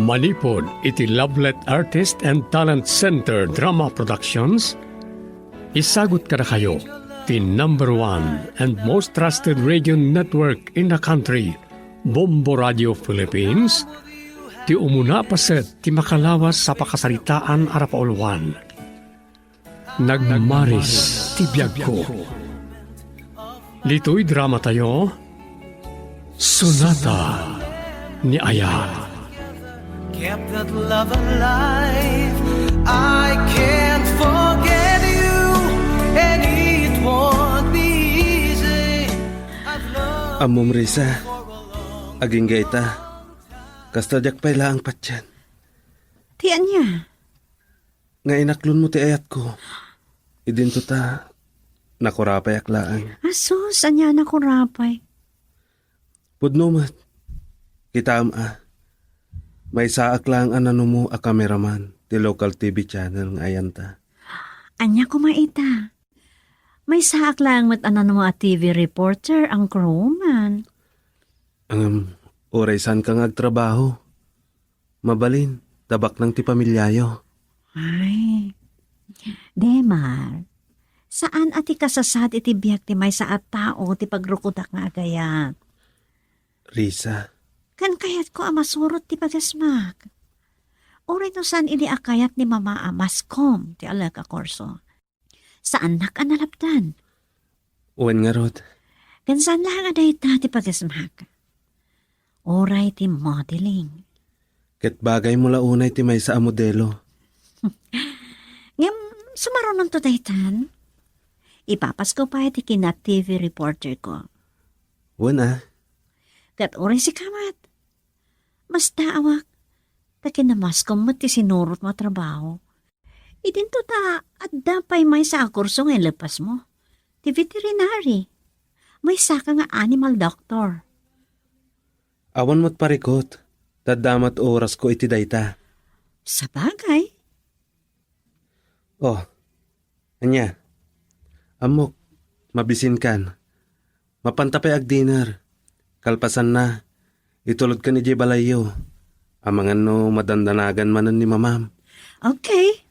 Manipod iti Lovelet Artist and Talent Center Drama Productions. Isagot kada kayo ti number 1 and most trusted radio network in the country, Bombo Radio Philippines. Ti umuna paset ti makalawas sa pakasaritaan arapaulwan. Nagmaris ti biyag ko. Lito'y drama tayo, Sonata ni Aya. Kept that love alive. I can't forget you, and it won't be easy. I've loved Amom Risa, aging gaita, kastadyak pa'y laang patyan. Tiyan niya. Nga inaklon mo ti ayat ko. Idin to ta, nakurapay aklaan. Asus, anya na ko rapay. Pudno mat, kita may saak lang anano mo a kameraman ti local TV channel nga ayan ta. Anya ko maita. May saak lang mat anan mo a TV reporter ang crewman. Oray san kang agtrabaho. Mabalin, tabak ng ti pamilyayo. Ay, Demar, saan ati kasasad iti biyak ti may saat tao ti pagrukudak nga agayat? Risa, Kan kayat ko amasurot ti pagasmak. Oray no saan ini akayat ni mama amaskom ti alaga korso. Saan nakanalaptan? uwan nga rod. Kan saan lang aday ta ti pagasmak? Oray ti modeling. Ket bagay mo launay ti may sa modelo. Ngam, sumaronon to daytan. Ipapas ko pa iti kina TV reporter ko. Uwan Kat oray si kamat. Mas daawak. Takinamaskom mo ti sinurot mo trabaho. Idinto ta at dapay may sa kurso ngayon lepas mo. Ti veterinary. May saka nga animal doctor. Awan mo't parikot. Tadamat oras ko iti dayta. Sa bagay. Oh, anya. Amok, mabisin kan. Mapantapay ag dinner. Kalpasan na. Itulod ka ni Jay Balayo. Amangan no madandanagan manan ni mamam. Okay.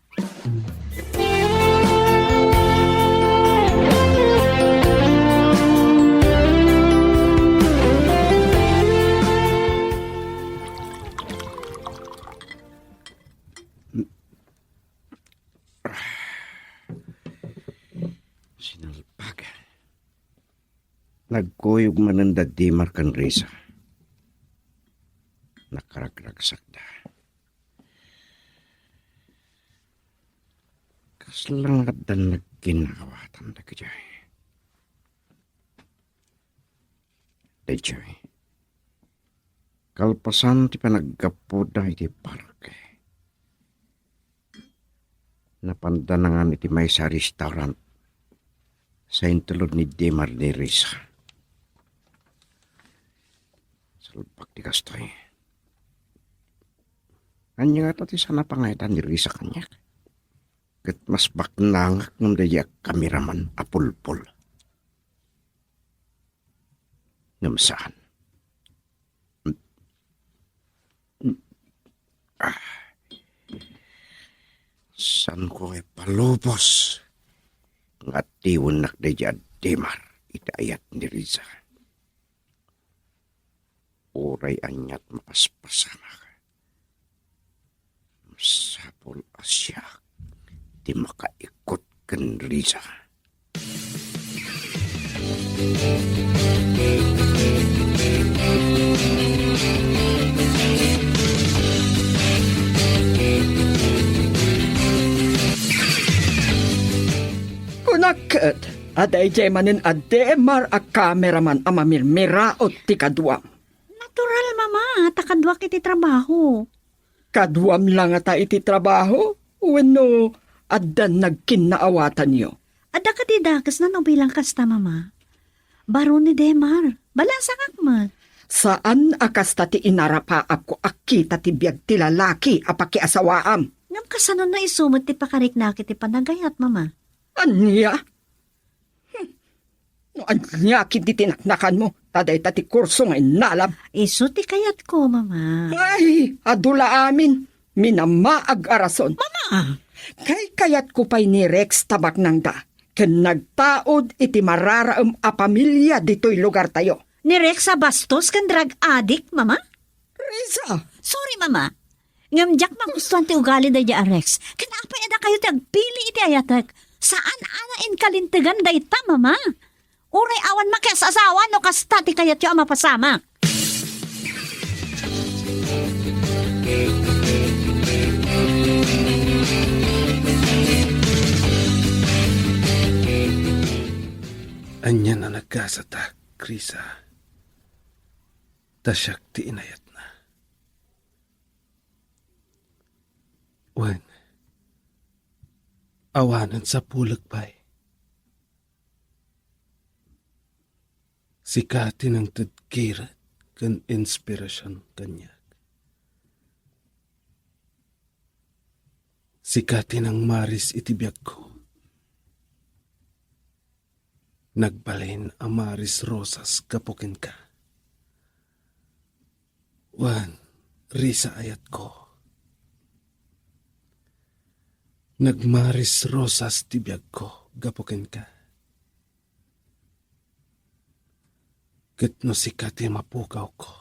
Sinalpag. Nagkuyog mananda di markan Risa. Nakaragragsak da. Kaslangad dan nagkinawatan da kajay. Dayjay. Kalpasan ti panaggapoda iti parke. Napandanangan iti may sa restaurant sa intulod ni Demar ni Risa. Salpak di kastoy. Anya nga tati sana pangaitan ni Risa kanya. Kat mas baknangak ng daya kameraman apulpul. Ngamsaan. San ko palubos. Ngatiwan nak daya Demar itayat ni Risa. Oray anyat mapaspasama ka. Sapol asya di makaikot kan Risa. Kunaket, aday jay manin Demar a kameraman amamirmiraot ti kaduam. Natural, mama. Takadwak iti trabaho. Kaduam lang ata iti trabaho, wenno addan nagkinaawatan niyo. Ada ka di dakas na no bilang kasta, mama. Baro ni Demar. Balasang akmat. Saan akasta ti inarapaap ko akita ti biag ti lalaki apaki asawaam? Ngam kasano na isumot ti pakarik na kiti panagayat, mama. Anya? No, anya kiti tinaknakan mo. Taday tati kurso nga inalab. Iso ti kayat ko, mama. Ay, adula amin. Minamaag arason. Mama! Kay kayat ko pa'y ni Rex tabak nang da. Ken nagtaod iti mararaam a pamilya dito'y lugar tayo. Ni Rex sa bastos kan drug addict, mama? Risa, Sorry, mama. Ngamjak magustuhan ti ugali da ya, Rex. Kanapay na kayo ti agpili iti ayatek. Saan anain kalintigan da ita, mama? Uray awan makias asawa no kasta ti kayat yung mapasama. Anya na nagkasata, Krisa. Tasyak ti inayat na. Wen, awanan sa pulag pa'y. Sikati ng tadkirat kan inspirasyon kanya. Sikati ng maris itibiyag ko. Nagbalin ang maris rosas kapukin ka. Wan, risa ayat ko. Nagmaris rosas tibiyag ko, gapukin ka. Kat no sikati mapukaw ko.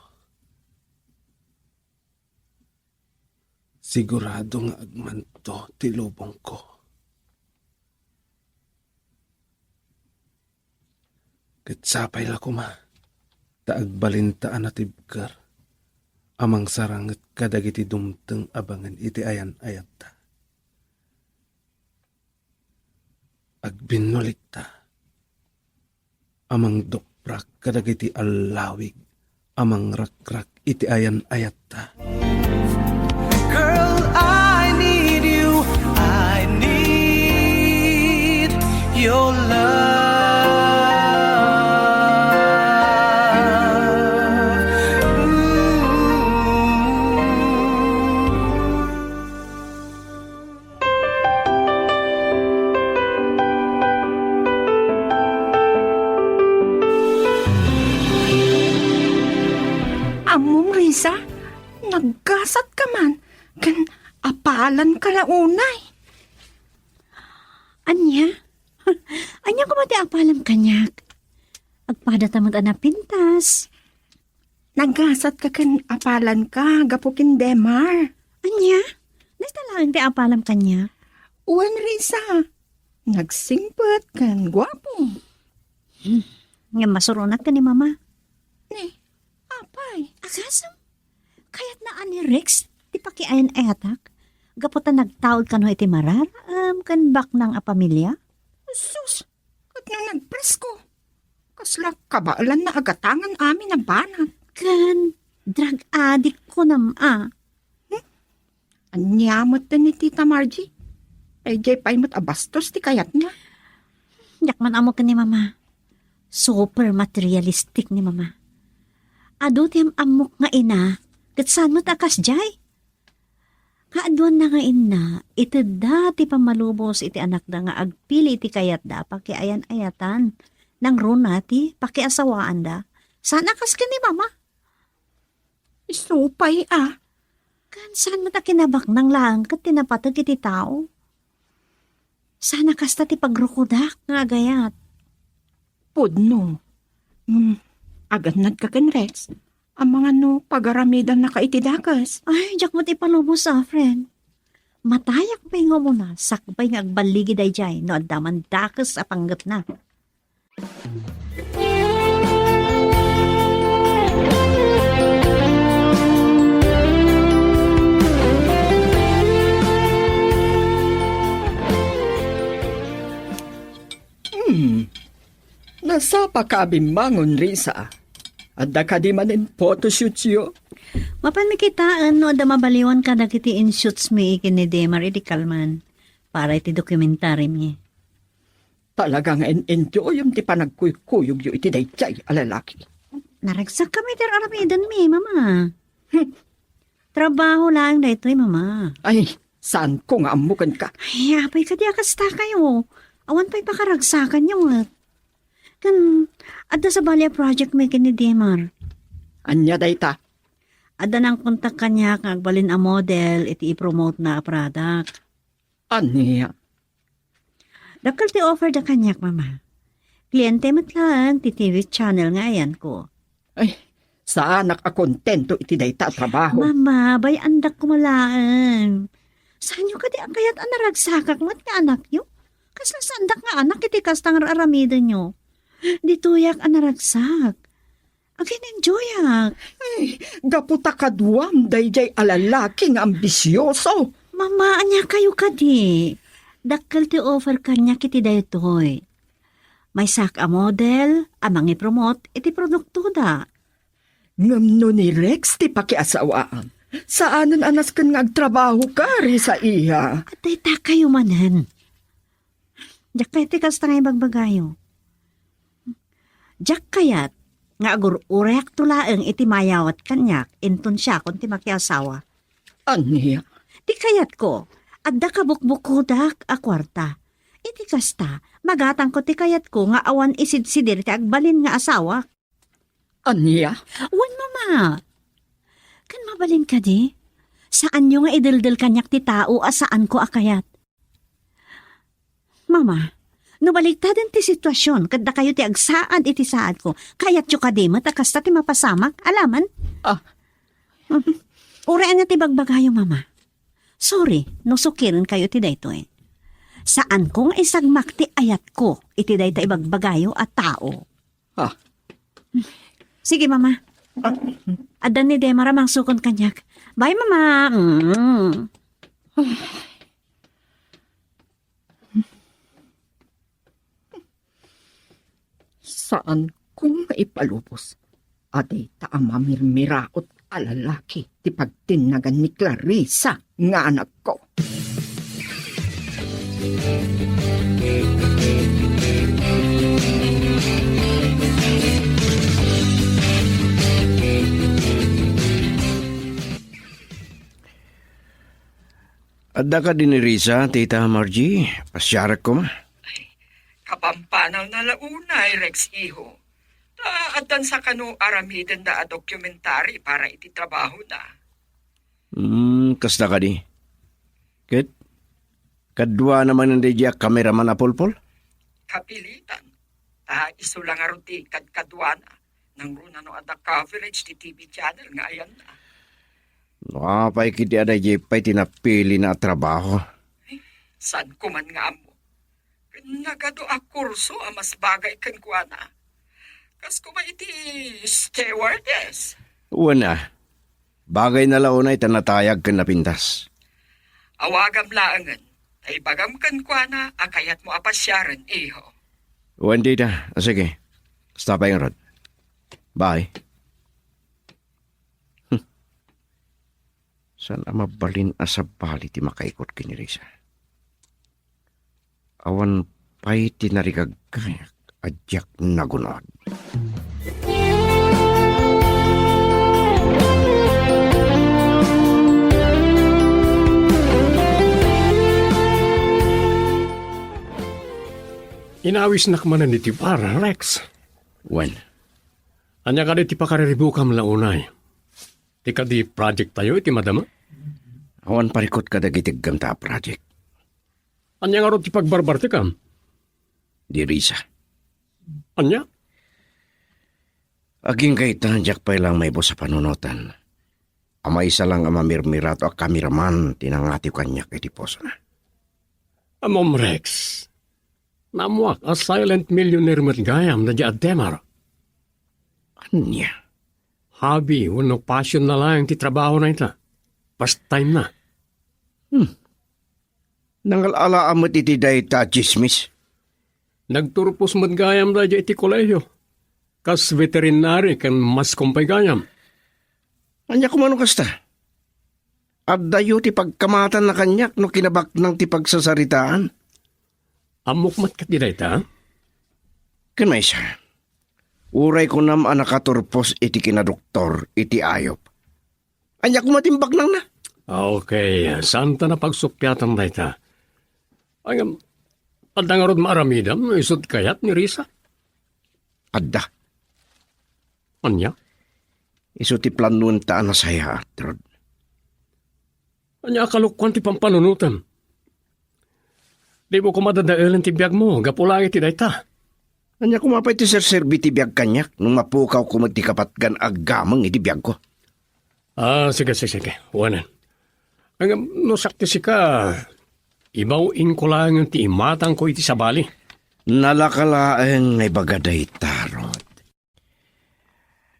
Sigurado nga agmanto tilubong ko. Kat sapay la kuma, taagbalintaan na tibkar, amang sarangat kadagiti dumteng abangan iti ayan ayat ta. Agbinulik ta, amang dokprak kadagiti allawig, amang rakrak iti ayan ayat ta. Girl, I need you. I need your love. among Risa, naggasat ka man. Kan apalan ka launay. Anya? Anya ko mati apalam kanyak. Agpada tamad na pintas. Naggasat ka kan apalan ka, gapukin Demar. Anya? Nastalaan ti apalam kanya. Uwan Risa, nagsingpet kan gwapo. Nga masurunat ka ni mama. Ni, apay. Agasam? Kaya't na ani Rex, ti pakiayan etak. Gaputan nagtaod ka no iti marar, kan bak ng apamilya. Sus, kat na nagpresko. Kasla kabaalan na agatangan amin na banag. Kan, drug addict ko nama. Anyamot na ni Tita Margie. Ay jay paimot abastos ti kayat niya. Yakman amo ka ni mama. Super materialistic ni mama. Ado tiyam amok nga ina, gatsan mo takas jay. Kaaduan na nga ina, iti dati pamalubos iti anak da nga agpili iti kayat da, pakiayan-ayatan. Nang runati, pakiasawaan da. Sana kas ka ni mama. Isupay ah. Kan saan mo ta kinabak ng lang kat tinapatag iti tao. Sana kas ta ti pagrukudak nga gayat. Pudno. Aganad ka kan Rex. Ang mga no pagaramidan na kaitidakas. Ay, jak mo ti palubos sa friend. Matayak pa nga mo na, sakbay nga agbaligi day jay, no adaman dakas apanggat na. Nasa pakabimbangon Risa. Adda ka di manin photoshoot siyo. Mapan mikitaan no ada mabaliwan ka dagiti in-shoots mi ikini Demar iti kalman para iti dokumentary mi. Talagang enjoy yung ti panagkuyog yu iti dayjay alalaki. Naragsak kami ter aramidan mi, mama. Trabaho lang daytoy, mama. Ay, saan ko nga amukan ka? Ay, apay ka di akasta kayo. Awan pa'y pakaragsakan yung Kan, adda sa balya project may kini Demar. Anya dayta. Adda nang kontak kanya kag balin a model iti i-promote na a product. Anya. Dakal ti offer da kanyak, mama. Kliyente matlang ti TV channel nga ayan ko. Ay, saan nakakontento iti dayta trabaho? Mama, bay andak kumalaan. Saan nyo kadi ang kayat anaragsakak mat nga anak nyo? Kasla sandak nga anak iti kastang aramida nyo. Dituyak anaragsak. Agin enjoyak. Gaputa kaduam dayjay alalaki nga ambisyoso. Mama, anya kayo kadi. Dakkel ti offer kanya kiti daytoy. May sak a model, amang i-promote iti produkto da. Ngam ni Rex ti pakiasawaan. Saanan anas kan nga agtrabaho ka ri sa iya? At dayta kayo manan. Diyak kayo ti kasta nga bagbagayo. Diyak kayat, nga agur urek tulaeng iti mayawat kanyak, inton siya kung ti makiasawa. Anya. Di kayat ko, adda kabukbukudak a kwarta. Iti kasta, magatang ko ti kayat ko nga awan isidsidir ti agbalin nga asawa. Anya. Wan mama. Kan mabalin ka di? Saan nyo nga idildil kanyak ti tao asaan ko akayat? Mama, nubaligtadan ti sitwasyon kadda kayo ti agsaad iti saad ko. Kayat yu kadi matakasta ti mapasamak, alaman? Ah. Uraan nga ti bagbagayo, mama. Sorry, no sukirin kayo ti dayto eh. Saan kong isagmak ti ayat ko iti dayta ibagbagayo at tao? Ah. Sige, mama. Adan ni Demara mang sukon kanyak. Bye, mama. Saan kung maipalubos? Aday ta ang mamirmiraot alalaki ti pagtinagan ni Clarissa nga anak ko. Adda ka din ni Risa, Tita Margie. Pasyarak ko ma. Kapampanaw na launay, Rex Iho. Taatan sa kanu aramiden da a dokumentary para iti trabaho na. Kasta ka di. Ket? Kadwa naman ang dadya kameraman na pulpol? Kapilitan. Iso lang aron ti kadkadwana. Nang runa no ada coverage ti TV channel nga ayan na. Napay kiti ada jepay tinapili na trabaho. San kuman nga mo? Nagado a kurso a mas bagay kan kuana. Kas kuma iti stewardess. Una, bagay na launay tanatayag kan napintas. Awagam laangan. Ay bagam kan kuana akayat mo apasyaran, iho. One day na. Sige. Stop yung rod. Bye. Sana mabalin asa bali ti makaikot kini Risa. Awan pa'y tinarigag kayak adyak nagunod. Inawis na kamanan ni Tipara, Rex. When? Anya ka di ti pakariribukam launay. Di ka di project tayo iti madama? Awan parikot ka dagitig gamta project. Anya nga ro ti pagbarbarte kam? Di Risa. Anya? Aging kay tanjak pa lang may bo sa panunutan. Ama isa lang ang mamirmirato a kameraman tinangati kanyak iti poso na. Amom Rex. Namuak a silent millionaire mat gayam na di ademar. Anya? Hobby, wano passion na lang ti trabaho na ita. Pastime na. Nangalala amat iti dayta chismis. Nagturpos mat gayam na di iti kolehiyo. Kas veterinary kan mas kumpay gayam. Anya kumano kasta? Addayo ti pagkamatan na kanyak no kinabak ng ti pagsasaritaan. Amok mat kat di dayta? Kanay siya. Uray ko nam anakaturpos iti kinadoktor iti ayop. Anya kumatimbak nang na. Okay, santa na pagsupyatan dayta. Ang adangarod maaramidam, isod kayat ni Risa. adda. Anya? Iso ti planuan taan na saya, Rod. Anya kalukwan ti pampanunutan. Di mo ko madadailan ti biyag mo, gapulangit ti dayta. Anya kumapay ti serserbi ti biyag kanyak nung mapukaw ko magtikapatgan agamang iti biyag ko. Sige. Wanan. Ang sakti si ka, ibawin ko lang yung ti imatang ko iti sabali. Nalakalaeng ngay bagaday tarot.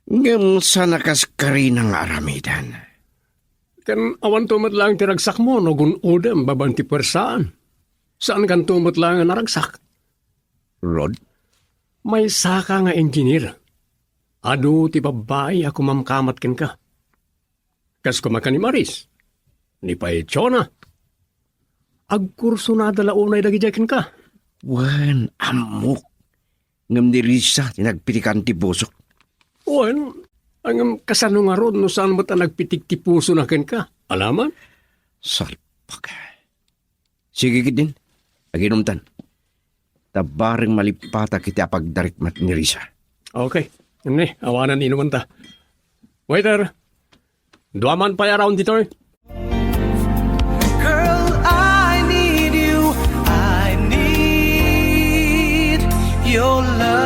Ngam sa nakaskari ng aramidan. Kan awan tumot lang ti ragsak mo, no gunudem, babang ti puwersaan. Saan kan tumot lang ang naragsak? Rod? May saka nga engineer. Ado ti babae ako mamkamat ken ka. Kas kumaka ni Maris. Ni Paechona. Agkurso na dalaunay dagijakin ka. Wan, amok. Ngam ni Risa, tinagpitikan ti busok. Wan, ang kasano nga ron no saan mo ta nagpitik ti puso na ken ka. Alaman? Salpak. Sige din, aginumtan. Tabaring malipata kita pagdarikmat ni Risa. Okay. Ini, awanan inuman ta. Waiter, duaman pa around dito eh. Girl, I need you. I need your love.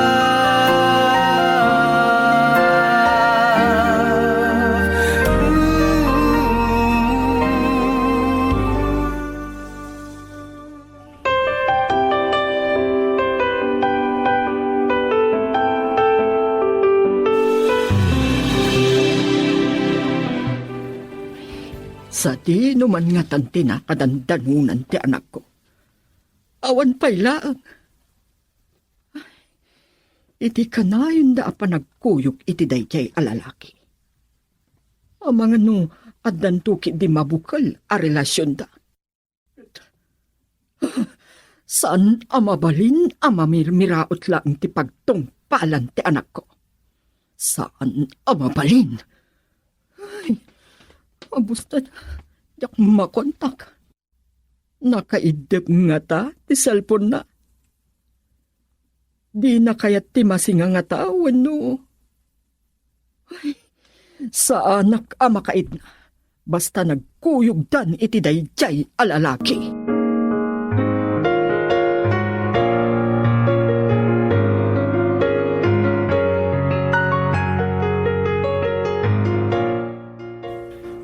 Sa di naman nga tanti na kadandanunan ti anak ko. Awan pa'y laang. Iti kanayon da pa nagkuyok iti dayjay alalaki. Ang mga no, adantuki di mabukal a relasyon da. Saan amabalin amamirmiraot lang ti pagtungpalan ti anak ko? Saan amabalin? Abusta yak makontak. Nakaidep nga ta, ti cellphone na. Di na kayat ti masinga nga ta, wano. Ay, sa anak amakait na, basta nagkuyugdan iti dayjay alalaki.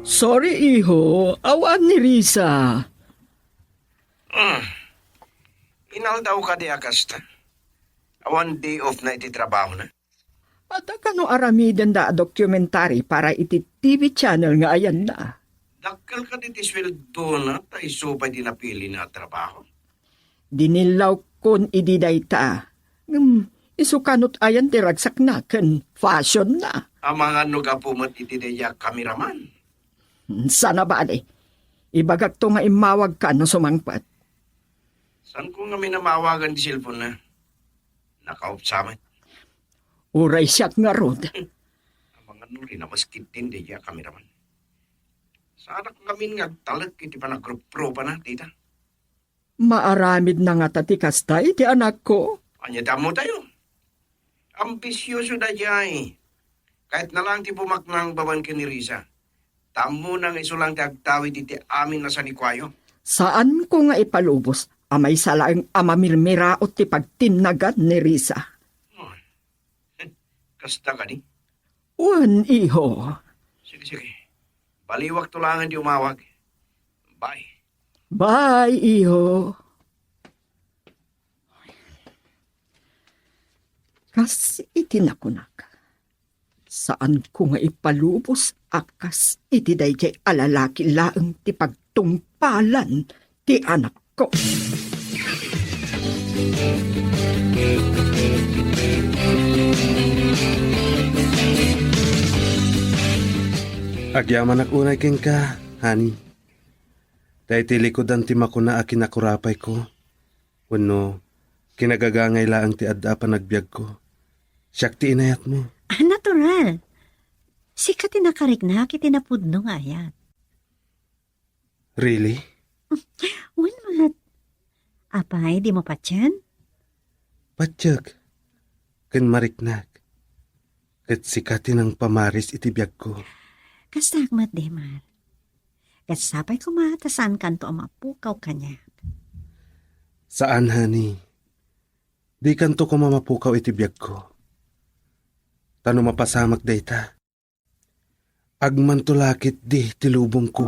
Sorry, iho. Awan ni Risa. Inal daw ka di akasta. One day off na iti trabaho na. At kano aramidan da dokumentary para iti TV channel nga ayan na. Dakkel ka di sweldo na, tayo so pa di napili na trabaho. Dinilaw kon ididay ta. Isukanot ayan ti ragsak na ken fashion na. Ang mga nuga pumat iti daya kameraman. Sana ba de? Ibagak to nga imawag ka no sumangpat. Saan ko nga minamawagan di cellphone na? Nakaupsamat. Uray siyak nga rod. Ang mga nuri na maskit din daya kameraman. Sana kami nga talag iti pa na group pro pa na, tita. Maaramid na nga tati kastay ti anak ko. Anya damo tayo. Ambisyoso da jay. Kahit na lang ti pumaknang baban ka ni Risa. Tamo nang isulang tagtawid iti amin na sa nikwayo. Saan ko nga ipalubos? Amay salaang amamirmiraot ti pagtinagan ni Risa. Kasta ka ni? Uwan, iho. Sige. Baliwag tulangan di umawag. Bye. Bye, iho. Kas itinakunak. Saan ko nga ipalubos akas iti dayjay alalaki laeng ti pagtungpalan ti anak ko. Agyaman ak unay ken ka, honey. Dahil ti likodan ti makuna a kinakurapay ko. Wano, kinagagangay laang ti adda pa nagbiag ko. Siyak ti inayat mo. Natural. Sika tinakarignak itinapudno nga yan. Really? Wan mat. Apay, di mo pa tiyan? Patsyag. ken mariknag. Ket sikatin ang pamaris iti biyag ko. Kasagmat, Demar. Kasapay ko matasan kanto ang mapukaw kanya. Saan, honey? Di kanto ko mamapukaw iti biyag ko. Tano mapasamak dayta. Agman tulakit di tilubong ko.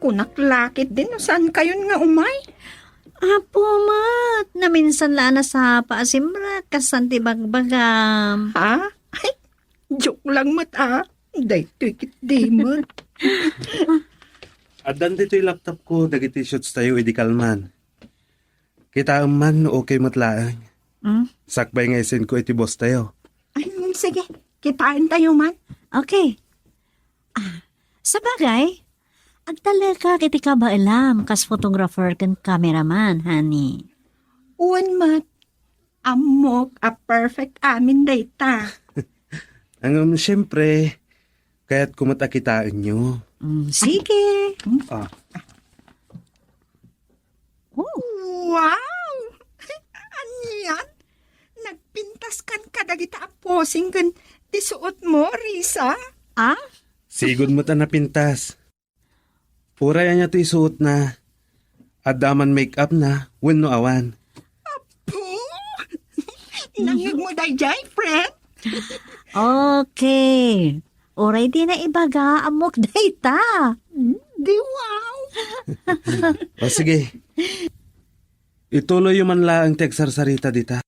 Kunaklakit din no saan kayon nga umay? Apo, mat. Naminsan la na sa paasimrat kasanti bagbagam. Ha? Ay, joke lang mat. Daytoy kit di mat. Adan dito yung laptop ko, dagiti shoots tayo, edi kalman. Kita man, okay matlaang. Sakbay nga isin ko iti boss tayo. Ay, sige. Kitain tayo man. Okay. Sa bagay, agtaleka kiti ka ba alam kas photographer ken cameraman, honey? Uwan mat. Amok a perfect amin data. Ang siyempre, kaya't kumatakitaan nyo. Sige. Ah, Wow! Anyan? Nagpintas kan kadagita posing kan tisuot mo, Risa? Ah? sigod mo ta napintas. Pura niya to isuot na. Adaman make-up na, wenno awan. Puh! Nangig mo dayjay, friend? Okay. Oray di na ibaga amok dayta. Di wow! O sige. Ituloy yung manla ang tegsarsarita dita.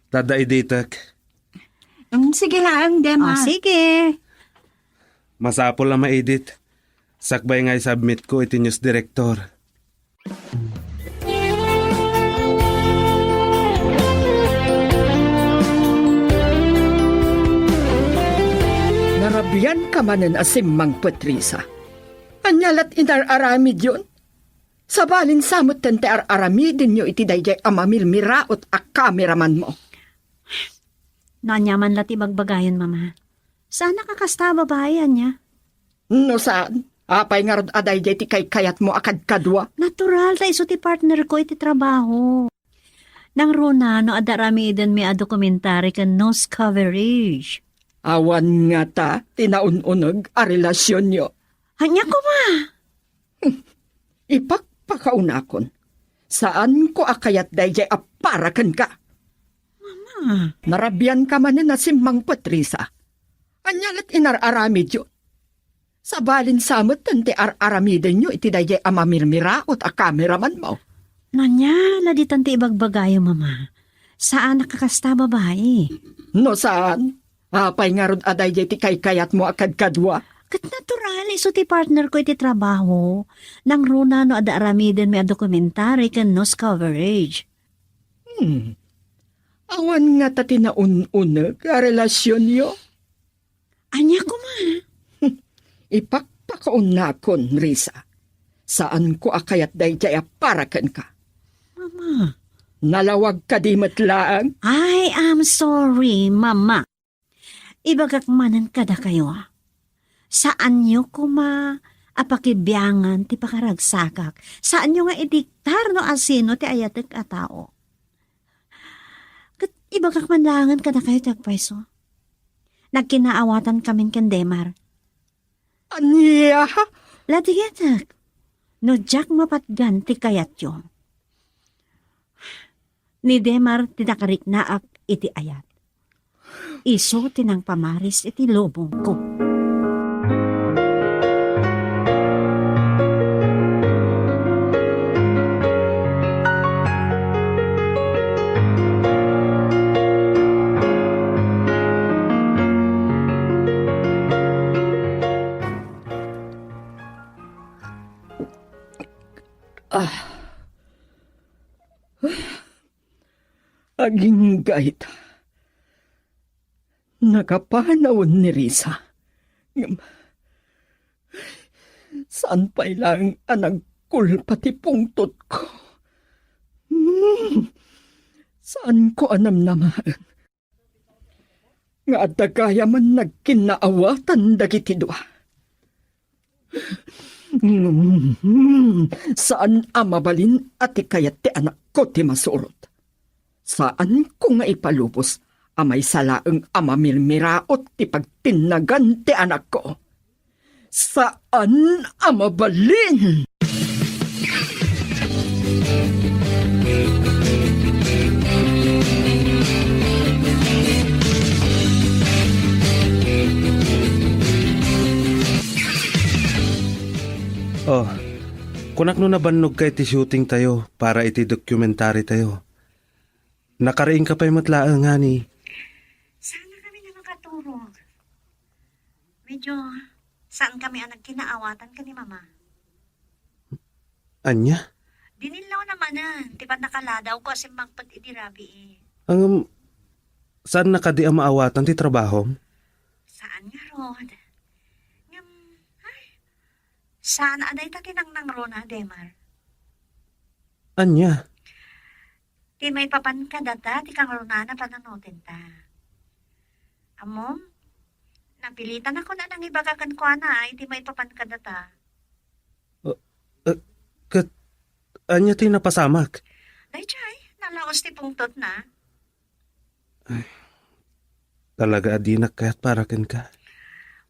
Tada iditak. Sige lang, Dema. Sige. Masapol na ma-edit. Sakbay nga i-submit ko iti news director. Narabiyan ka manen asimang Patrisa. Anyalat inararamid yun. Sabalin samot tente araramidin nyo iti dayjay amamilmiraot a kameraman mo. Nanyaman lati bagbagayon, mama. Sana kakasta babayan niya. No saan? Apay nga rod aday ti kay kayat mo akad kadwa. Natural ta iso ti partner ko iti trabaho. Nang runa no adaramiden mi a dokumentary ken news coverage. Awan nga ta, tinaununog a relasyon nyo. Hanya ko ma. Ipakpakaunakon. Saan ko akayat dayjay aparakan ka? Mama. Narabyan ka man na si Mang Patrisa. Anyalat inararamid yun. Sabalin samot tante araramiden nyo iti dayjay amamirmiraot a kameraman mo. Nanya, laditan ti ibagbagayo, mama. Saan nakakasta babae? No saan? Apay nga rod aday ti kay kayat mo akad kadwa. Kat natural, iso ti partner ko iti trabaho. Nang runa no ada aramiden mi a dokumentary ken news coverage. Awan nga ta tinaununag a relasyon nyo. Anya ko ma. Ipakpakaunakon, Risa. Saan ko akayat dayjay aparakan ka? Mama. Nalawag ka di matlaang? I am sorry, mama. Ibagak manan kada kayo. Saan nyo kuma apakibyangan ti pakaragsakak? Saan nyo nga idiktar no asino ti ayatek a tao? Kat ibagak manlangan kada kayo tagpaiso. Nagkinaawatan kamin ken Demar. Anya? Latigatak. No jak mapatgan ti kayat yo. Ni Demar tinakarik naak iti ayat. Iso tinang pamaris iti lobong ko. Aging gait. Nakapanawon ni Risa. Saan pa ilang anagkulpa ti pungtot ko? Saan ko anam naman? nga adda gaya man nagkinaawatan dagiti dua. Saan mabalin at ikayat ti anak ko ti masurot? Saan ko nga ipalubos amay salaeng amamilmiraot ti pagtinagan ti anak ko? Saan mabalin? Oh, kunak no nabannog kay ti shooting tayo para iti documentary tayo. Nakaraing ka pa'y matlaang nga ni. Sana kami na makaturog. Medyo, saan kami ang nagkinaawatan ka ni Mama? Anya? Dinilaw naman ti pa nakaladaw ko asim magpag itirabi eh. Saan nakadi ang maawatan ti trabaho? Saan nga, Rod? Saan aday ta kinang Rona, Demar? Anya? Ti may papan ka data, ti kang Rona na pananotin ta. Amom, napilitan ako na nang ibagakan ko na, iti may papan ka data. Anya ti napasamak? Day, Chay, nalaos ti pungtot na. Talaga adinak kaya't parakin ka.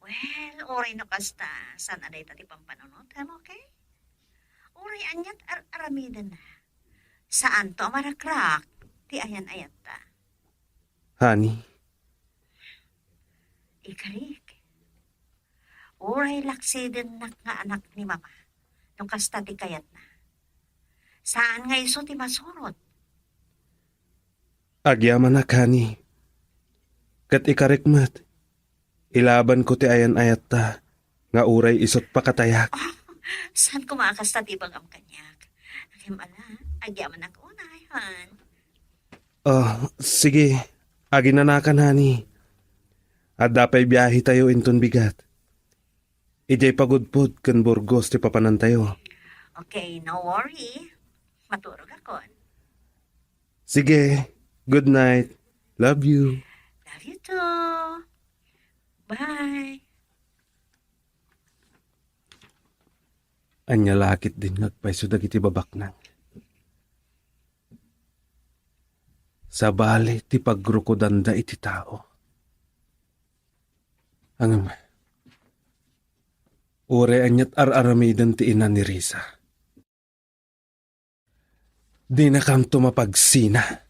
Well, oray no kasta, saan aday ta ti pampanunot, okay? Oray anyat aramidan na. Saan to amarakrak, ti ayan-ayat ta. Honey, Ikarik. Oray laksiden nak nga anak ni Mama, nung kasta ti kayat na. Saan nga iso ti masurot? agyaman na honey. Kat ikarikmat, ilaban ko ti ayan-ayat ta, nga uray isot pa katayak. Saan kumakasta ti bagam kanyak? Nakimala, agyaman ang unayan. Oh, sige, aginanakan honey. At dapay biyahe tayo inton bigat. Ijay pagudpod kan Burgos ti papanan tayo. Okay, no worry. Maturog ako. Sige, good night. Love you. Love you too. Bye. Anya lakit din nagpaiso dagiti babaknang. Sa bali ti pagrukodanda iti tao. Angam, ure anyat ar-aramidan ti ina ni Risa. Di na kam tumapagsina.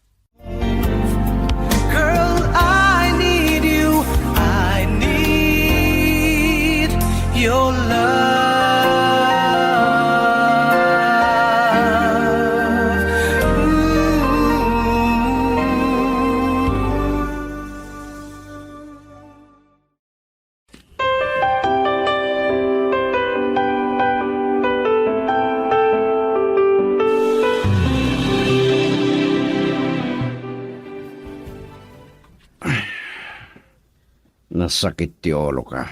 Girl, I need you. I need your love. Nasakit ti ulo ka.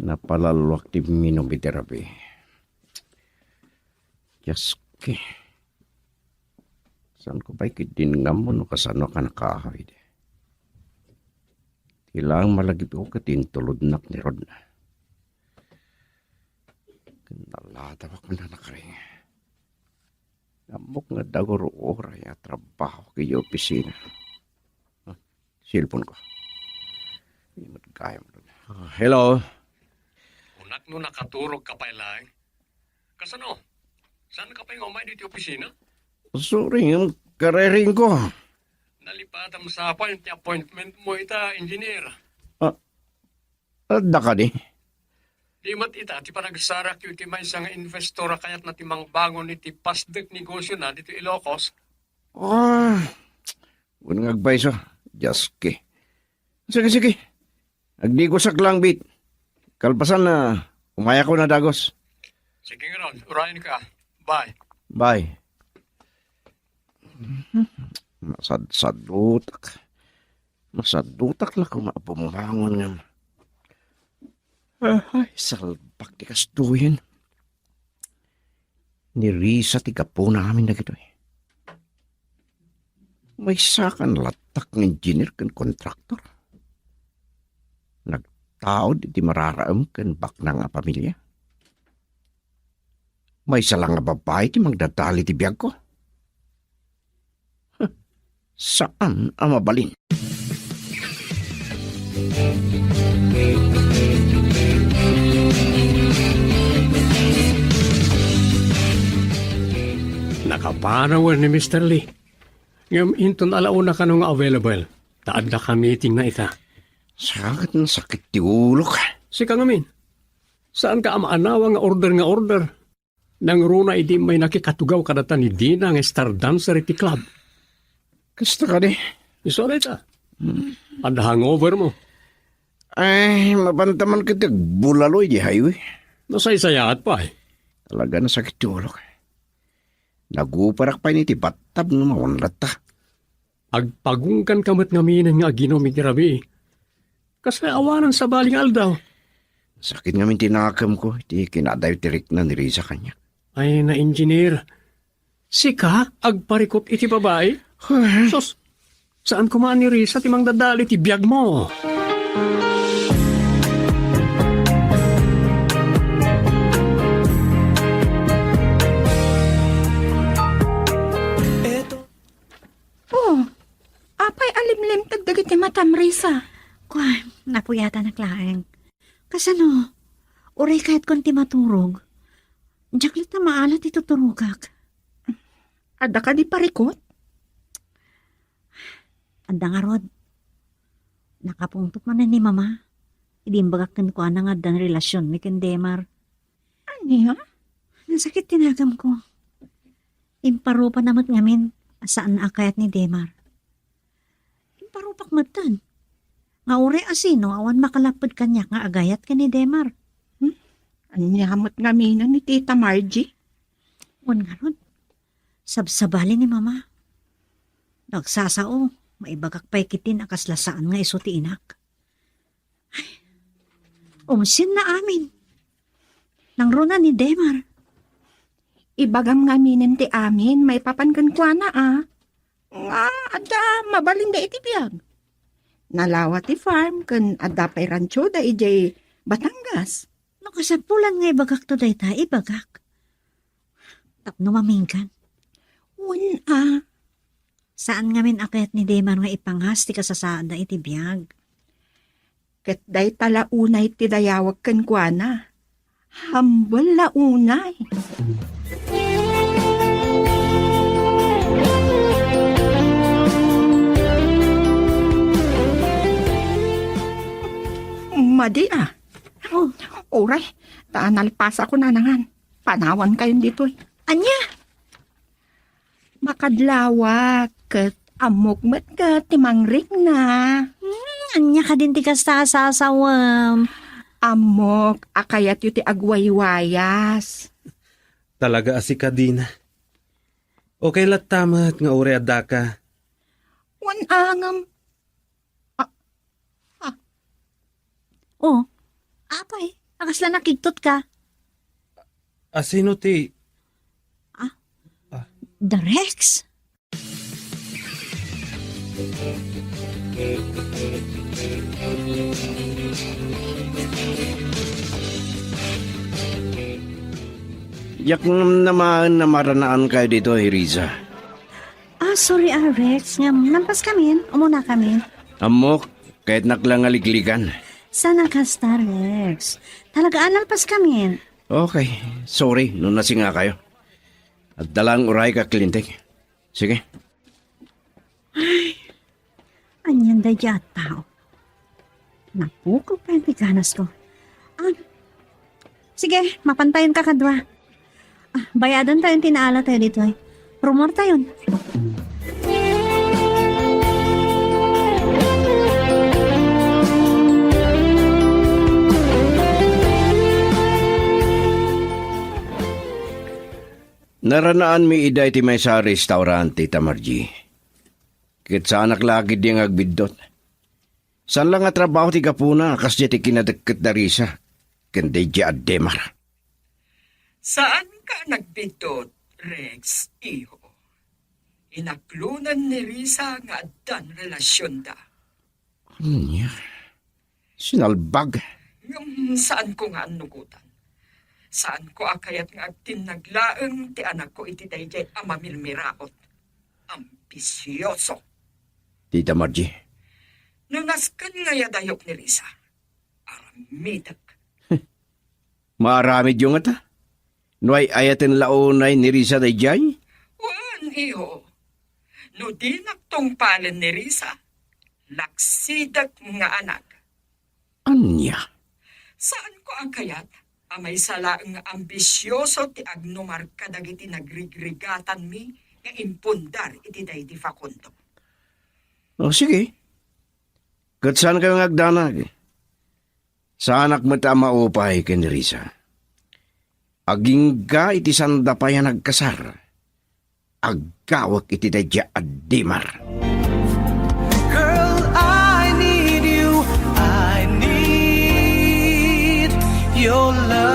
Napalalwak ti minumbi-therapy. Yaski. Saan ko ba'y kitinngam mo no kasano ka nakahawid? Kailangang malagip ko katintulod nak ni Rod na. Kanalata ko na nakaring. Amok nga dagor oray at trabaho kayo opisina. Silpon ko. Hello? Unak no nakaturog ka pa lang. Kasano? Saan ka pa yung umay dito opisina? Sorry, yung karering ko. Nalipatan mo sa appointment mo ita, engineer. Adda ka di? Di mat ita, ti panagsarak yung ti may isang investora kayat na timang bangon iti pasdek negosyo na dito Ilocos. Unang agbayso. Jaski. Sige. Agdigo sa klangbit. Kalpasan na umaya ko na dagos. Sige nga ron, urahin ka. Bye. Bye. Masadsadutak. Masadutak lang kung maapumangon nga. Ay, salbak di kastuhin. Ni Risa ti kapo namin na gito eh. May sakan latak ng engineer kan kontraktor. Nagtaod iti mararaam kan bakna nga pamilya. May salang nga babae ti magdadali ti biyag ko. Saan ang mabalin? Nakapanawan ni Mr. Lee. Ngam inton alauna ka nung available. Taad na ka meeting na ita. Sakit na sakit ti ulo ka. Sika ngamin. Saan ka amaanawa nga order? Nang runa idi may nakikatugaw kadata ni Dina nga star dancer iti club. Kasta ka di. Isolay ta. Ad hangover mo. Ay, mabantaman kita bulaloy di highway. Nasaysayaat pa eh. Talaga na sakit ti ulo ka. Naguparak pa ni ti batab nga maunlat ta. Agpagungkan kamat ngaminan nga aginom iti rabi. Kasi awanan sa baling aldaw. Sakit nga min tinakam ko. Di kinadayo tirik na ni Riza kanya. Ay na engineer. Sika, agparikot iti babae. Sos, saan kumaan ni Risa timang dadali ti biyag mo? Oh, apay alimlim tagdagit ni Matam Risa. Kwa, napuyata na klaeng. Kasano, uray kahit konti maturog. Jaklit na maalat ito turugak. Ada ka di parikot? Anda nga rod. Nakapungtot man na ni mama. Idimbagak ko na nga dan relasyon ni Kendemar. Ano? Nasakit tinagam ko. Imparupa namat ngamin saan akayat ni Demar. Imparupak matan. Nga uri asino awan makalapad kanya nga agayat ka ni Demar. Anyamot nga mina ni Tita Margie. Wan nga rod. Sabsabali ni mama. Nagsasao. Maibagak pa'y kitin akaslasaan nga iso ti inak. Ay, umsin na amin. Nangruna ni Demar. Ibagam nga minin ti amin, may papankan kwa na Nga, ada, mabalin da iti biyag. Nalawa ti farm, kan ada pa'y rancho da ijay Batangas. Nakasapulan nga ibagak to day ta, ibagak. Tapno mamingkan. Una, Saan nga min akayat ni Demar nga ipangas ti kasasada iti biyag? ket day talaunay ti dayawag kan kwa na. Hambal la unay. Madi Oh, Oray, nalpas ako na nangan. Panawan kayon dito anya? Makadlawa, ket amok met ka timangrik na. Anya ka din ti kasasasawam. Amok, akayat yu ti agwaywayas. Talaga asika din. Okay lat tamat nga uri adda ka. Wan angam. Oh, apay, akasla nakigtot ka. Asino ti? The Rex? Yak naman na maranaan kayo dito, Riza. Sorry Rex, nga nampas kami, umuna kami. Amok, kahit naklangaligligan. Sana ka, Star Rex. Talaga analpas kami. Okay, sorry, nung nasinga kayo. At dalang uray ka, Klintek. Sige. Anyan da yat tao. Napukog pa yung tiganas ko. Sige, mapantayin ka kadwa. Bayadan tayo yung tinaala tayo dito eh. Rumor tayo. Naranaan mi iday ti may sa restaurant, Tita Margie. Kit sa anak lagi di nga agbidot. San lang nga trabaho ti kapuna, kas di ti kinadagkat na Risa. Kundi di Demar. Saan ka nagbidot, Rex, iho? Inaklunan ni Risa nga addan relasyon da. Anya? Sinalbag. Saan ko nga anugutan? Saan ko akayat nga agtinaglaeng ti anak ko iti dayjay amamilmiraot? Ambisyoso. Tita Margie. Nunaskan nga yadayok ni Risa. Aramidag. Maaramid yung ata. Nuay ayatin launay ni Risa day jay. Wan, iho. No di naktong palen ni Risa, laksidag nga anak. Anya? Saan ko ang kayat? Amay sala nga ambisyoso ti agnomar kadagiti nagrigrigatan mi nga impundar iti day di Facundo. O sige. Kat saan kayo ngagdanag? Sa anak mo ta maupay ken Risa. Aging ka iti sanda pa yan nagkasar. Aggawak iti dadya addimar. Girl, I need you. I need your love.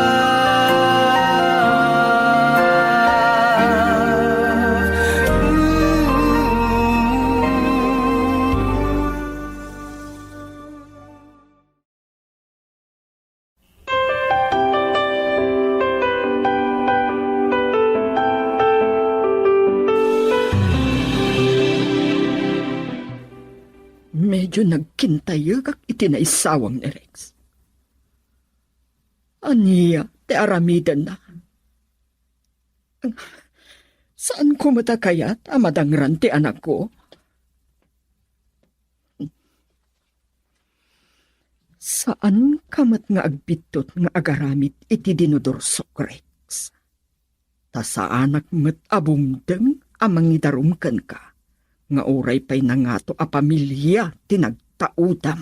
Medyo nagkintayag ak itinaisawang ni Rex. Aniya, te aramidan na. Saan ko matakayat amadangran ti anak ko? Saan kamat nga agbitot nga agaramit iti dinudursok, Rex? Ta saanak met abumdeng amang idarumkan ka. Nga oray pa'y nangato a pamilya tinagtaudam.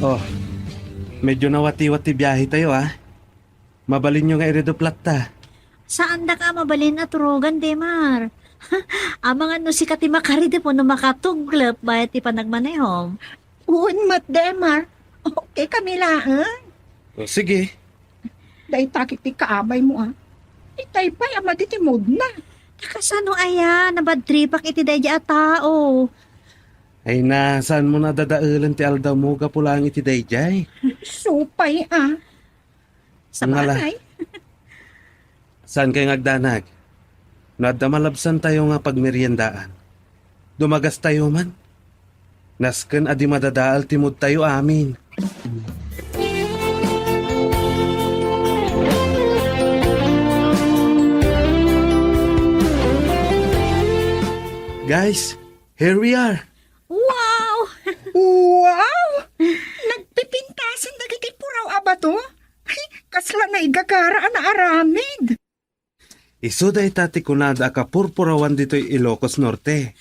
Oh, medyo nawati-wati biyahe tayo ah. Mabalin nyo nga iredoplat ta. Saan da ka mabalin at rogan, Demar? Amang ano si Kati Makaride po na makatuglap bayat ti panagmanehom. Uwan mat, Demar. Okay kami lang. O sige, Dahil takit ti kaabay mo Itay pa'y amaditimod na. Takasano aya, nabadtripak iti dayja a tao. ay na, saan mo na dadailan ti aldaw mo kapulang iti dayjay? Supay Sa Ngala. bagay. Saan kayo ngagdanag? Nadamalabsan tayo nga pagmeryendaan. Dumagas tayo man. Nasken adi madadaal timod tayo amin. Guys, here we are. Wow! Wow! Nagpipintasan dagiti puraw abato? Ay, kasla na igagara na aramid. Iso day tati kunada ka purpurawan dito'y Ilocos Norte.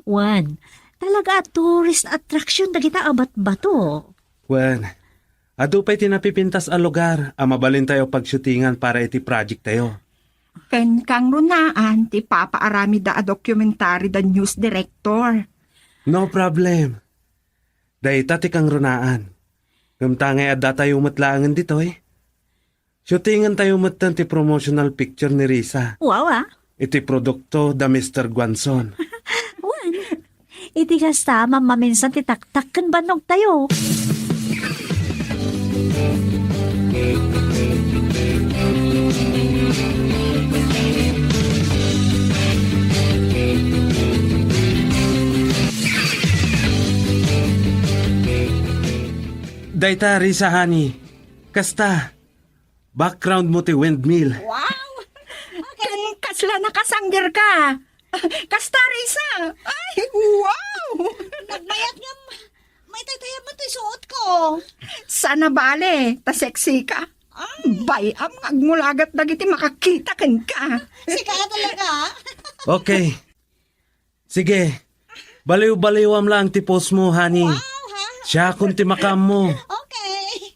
Juan, talaga tourist attraction dagita abat bato. Wen, adu pa'y tinapipintas a lugar. Mabalin tayo pagshootingan para iti project tayo. Ken kang runaan, ti papaarami da a documentary da news director. No problem. Day tati kang runaan. Kumtangay adda tayo matlaangan dito eh. Shootingan tayo matan ti promotional picture ni Risa. Wow Iti produkto da Mr. Guanson. Juan, iti kasta mamaminsan ti taktakken banog tayo. Dayta Risa honey. Kasta. Background mo ti windmill. Wow! Ken kasla nakasanggir ka. Kasta Risa. Ay, wow! Nagbayat nga, may taytayam mo ito'y suot ko. Sana bale, ta sexy ka. Bayam, agmulagat dagiti makakita ken ka. Sika talaga. Okay. Sige. Baliw-baliwam lang ti post mo, honey. Siya kung ti makam mo. Okay.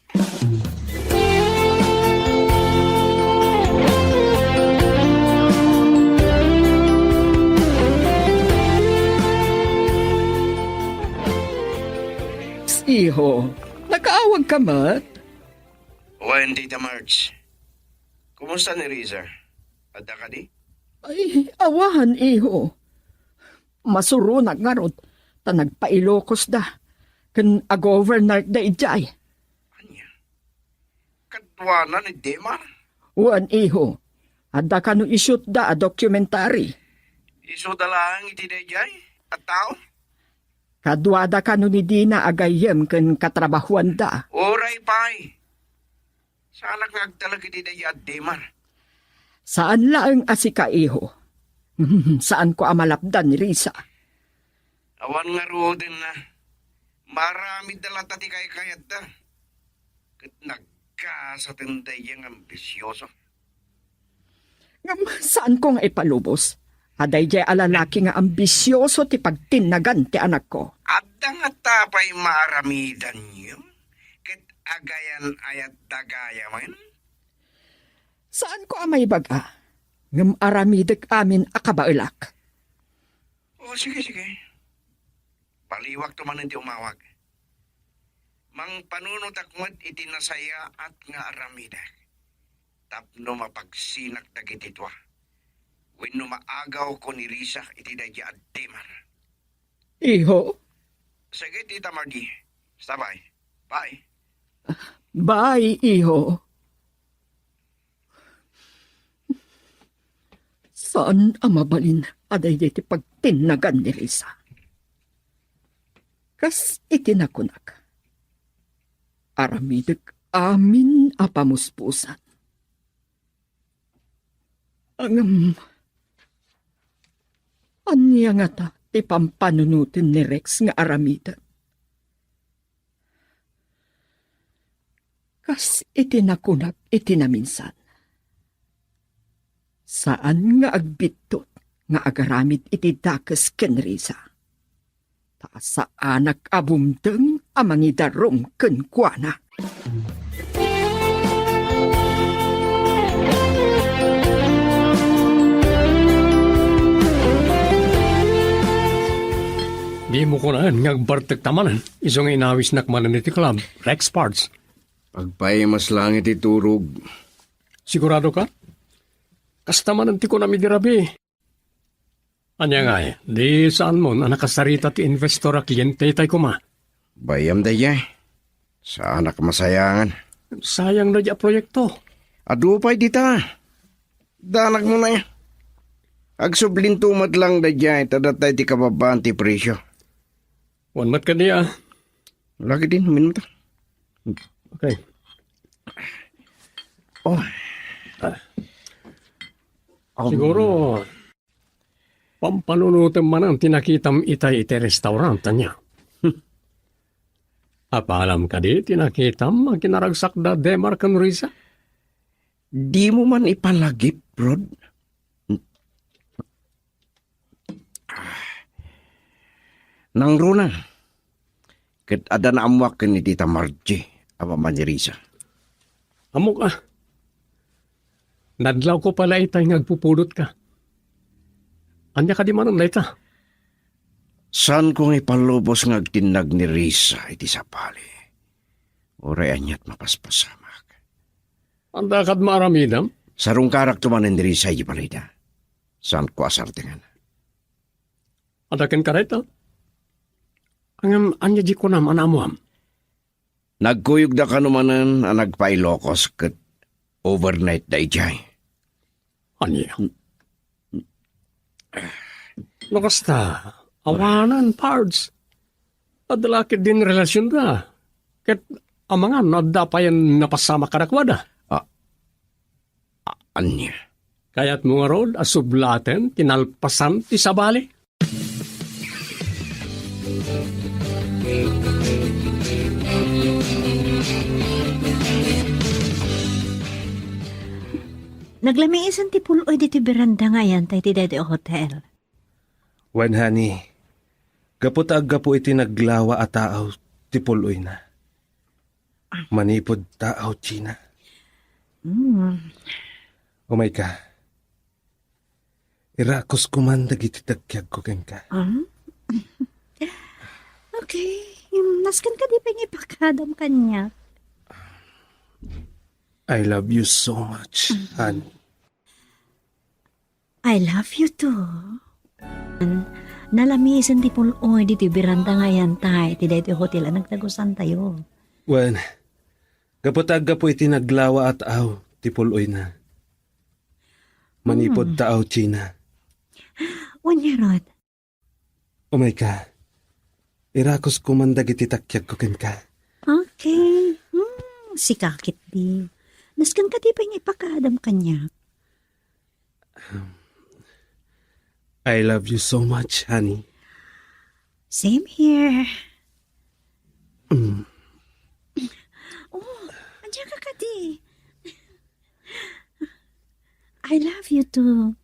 Iho, nakaawag ka mat? Wen, Tita March. Kumusta ni Riza? Adda ka di? Ay, awahan, iho. Masurunag nga rod, ta nagpailokos da. Kan a governor da ijay. Anya? Kadwana ni Demar? Uwan, iho. Adda ka no ishoot da a documentary. Iso dalang iti dayjay? At tao? Kadwada ka no ni Dina agayem kan katrabahuan da. Oray pay. Sana nagtalag iti dayjay at Demar. Saan laang asika, iho? Saan ko amalapdan ni Risa? Awan nga rodin na. Marami dalata ti kayat da. Kat nagkasatan dayjay ambisyoso. Ngam, saan ko nga ipalubos? Aday jay alalaki nga ambisyoso ti pagtinagan ti anak ko. Adda nga tapay maramidan niyo. Kat agayan ayat dagaya man. Saan ko amay baga? Ngam aramidek amin akabailak. O sige. Paliwak to man hindi umawag. Mang panunot akmad iti nasaya at nga aramidak. Tapno mapagsinak dagititwa. Wenno maagaw ko ni Risa iti dayjay at Demar. Iho, Sige, Tita Margie. Sabay. Bye. bye, iho. Saan ang mabalin aday ti pagtinagan ni Risa? Kas itinakunak. Aramidek amin apamuspusan. Anya nga ta, ti pampanunutin ni Rex nga aramidan. Kas itinakunak itinaminsan. Saan nga agbitot nga agaramid iti dakes ken Risa? Ta sa anak abumdeng amangidarom ken kuana. Di mo ko na ngagbartek tamanan. Isong inawis nakmanan iti club, Rex Parts. Pagpay mas langit iturog. Sigurado ka? Kastamanan ti ko na midirabi. Anya nga di saan mo na nakasarita ti investor a kliyente tay kuma. Bayam dayay. Sa anak masayangan. Sayang na di a proyekto. Adupay dita. Danak mo na yan. Agsublintumat lang dayay, tadatay ti kababaan ti presyo. One mat ka niya. Lagi din, minuta. Okay. Oh. Siguro, pampanunutan man ang tinakitam itay iti restaurant niya. Apalam ka di, tinakitam ang kinaragsak da Demar kan Risa? Di mo man ipalagip, Rod. Nang runa. Kat ada na amwak ni Tita Margie, ama man ni Risa. Amok Nadlaw ko pala itay ngagpupulot ka. Anya ka di manon na ita? San kong ipalubos ng agtinag ni Risa iti sapali? Oray anyat mapaspasamak. Anda kad maaramidam? Sarong karak tumanin ni Risa iti palida. San ko asartingan? Adakin ka rito? Ang anya di ko nam anamuam. Nagkuyog da kanumanan ang nagpailokos kat overnight da ijay. Anya? Nakasta, awanan, pards. Adalakit din relasyon da. Ket amangan, nadapayan napasama karakwada. Anya? Kaya't mga rod, asublaten, tinalpasan, tisabali. Naglamiisan ti puloy dito beranda nga yan tayo ti dede hotel. Wen honey, gaputag gapu iti naglawa a taaw ti puloy na. Manipod taaw China. Umay ka. Irakos kumandag iti tagkyag ko ken ka. Okay, naskan ka di pa ipakadam kanya. I love you so much, Han. I love you too. Nalamisan ti puloy dito biranda nga yan tay. Ti dito hotel ang nagtagusan tayo. Wen, gapotag po iti naglawa at aw, tipuloy na. Manipod taaw, China. Wanya Rod. Oh my God. Irakos kumandag iti takyag ko ken ka. Okay. Si kakit di. Naskan ka di pa yung ipakaadam kanya. I love you so much, honey. Same here. Oh, andiyan ka di. I love you too.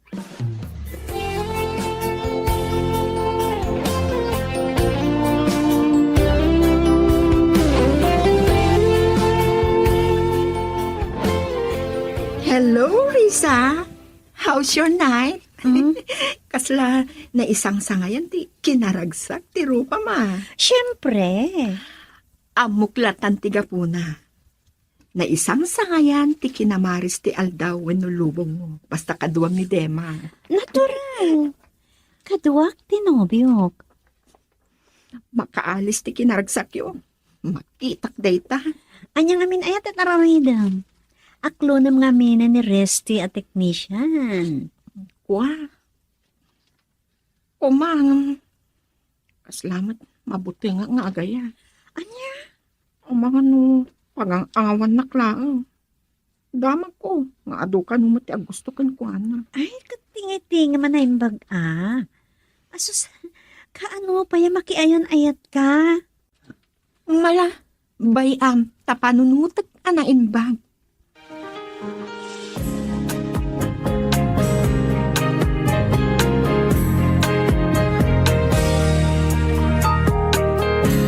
Hello, Risa. How's your night? Kasla na isang sangayan ti kinaragsak ti rupa ma. Siyempre. Amuklatan ti gapuna. Na isang sangayan ti kinamaris ti aldaw wenno lubong mo. Basta kaduam ni Dema. Natural. Kaduak tinobyok. Makaalis ti kinaragsak yun. Makitak data. Anyang amin ayat at nararamidam. Aklo nam nga mina ni Resty at technician. Wah. Umang. Kaslamat. Mabuti nga nga agaya. Anya? Umang ano. Pagang-awan na klaang. Damag ko. Nga adukan mo ti gusto kan ko ana. Ay, katingi-tingi man na yung bag-a. Asus, kaano pa yung makiayon ayat ka? Mala. Bayam. Tapanunutat ana imbag.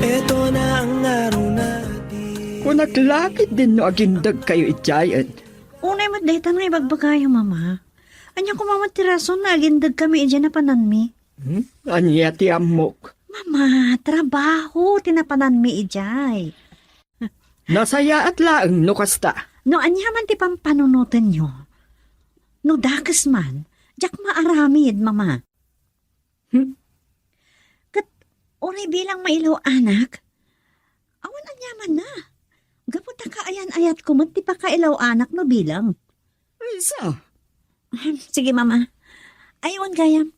Ito na ang araw natin. Kung naglakit din no agindag kayo itayan. Unay mo dahil tanong ibagbagayo, mama. Anya ko mama tirason na agindag kami dyan na pananmi. Anya ti amok. Mama, trabaho, tinapananmi ijay. Nasaya at laang no kasta. No, anya man ti pampanunutan nyo. No, dakas man, jak maaramid, mama. Kat, oray bilang mailaw anak, awan anya man na. Gapunta ka ayan-ayat ko, ti pa kailaw anak no bilang. Risa. Sige, mama. Ayawan gayam.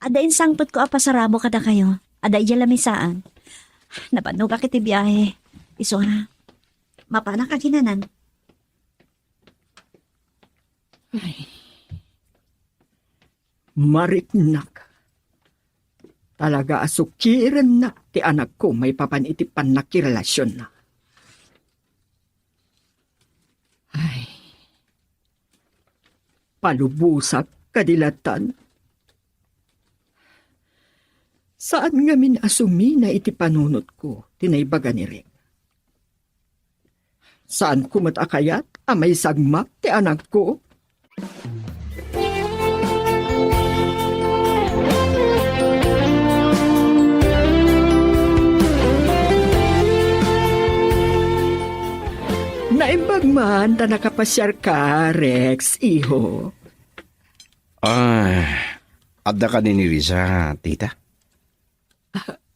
Adain sangpot ko apasarabo kada kayo. Aday lamisaan. Napanog ka kiti biyahe. Iso na. Mapana ka kinanan. Mariknak. Talaga asukiran na ti anak ko may papanitipan na kirelasyon na. Ay. Palubusak kadilatan. Saan nga min asumi na iti panunot ko, tinaybaga ni Rick? Saan ko matakayat amay sagmak ti anak ko? Naimbag man ta nakapasyar ka, Rex, iho. Adda ka ni Risa, tita?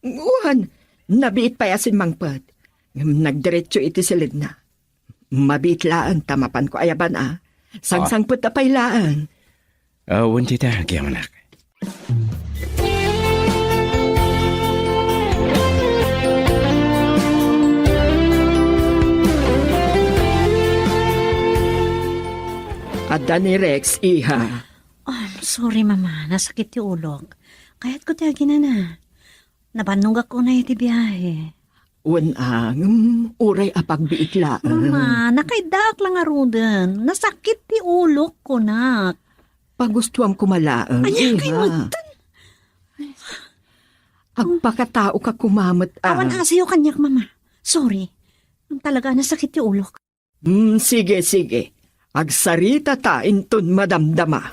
Nguhan, nabiit pa yasin mangpad. Nagdiretso iti silid na. Mabiit laan, tamapan ko ayaban Sangsangpot na pailaan. Awan tita, kaya manak. Adda ni Rex, iha. Sorry, mama. Nasakit yung ulog. Kaya't ko tiyagin na. Nabanong ako na iti biyahe. Unang, uray apagbiit laan. Mama, nakaidak lang arudan. Nasakit ti ulog ko, nak. Pagustuhan kumalaan, Anya, iha. kayo Agpakatao ka kumamat, Awan asayo kanyak, mama. Sorry. Talaga, nasakit yung ulog. Sige, sige. Agsarita ta inton madamdama.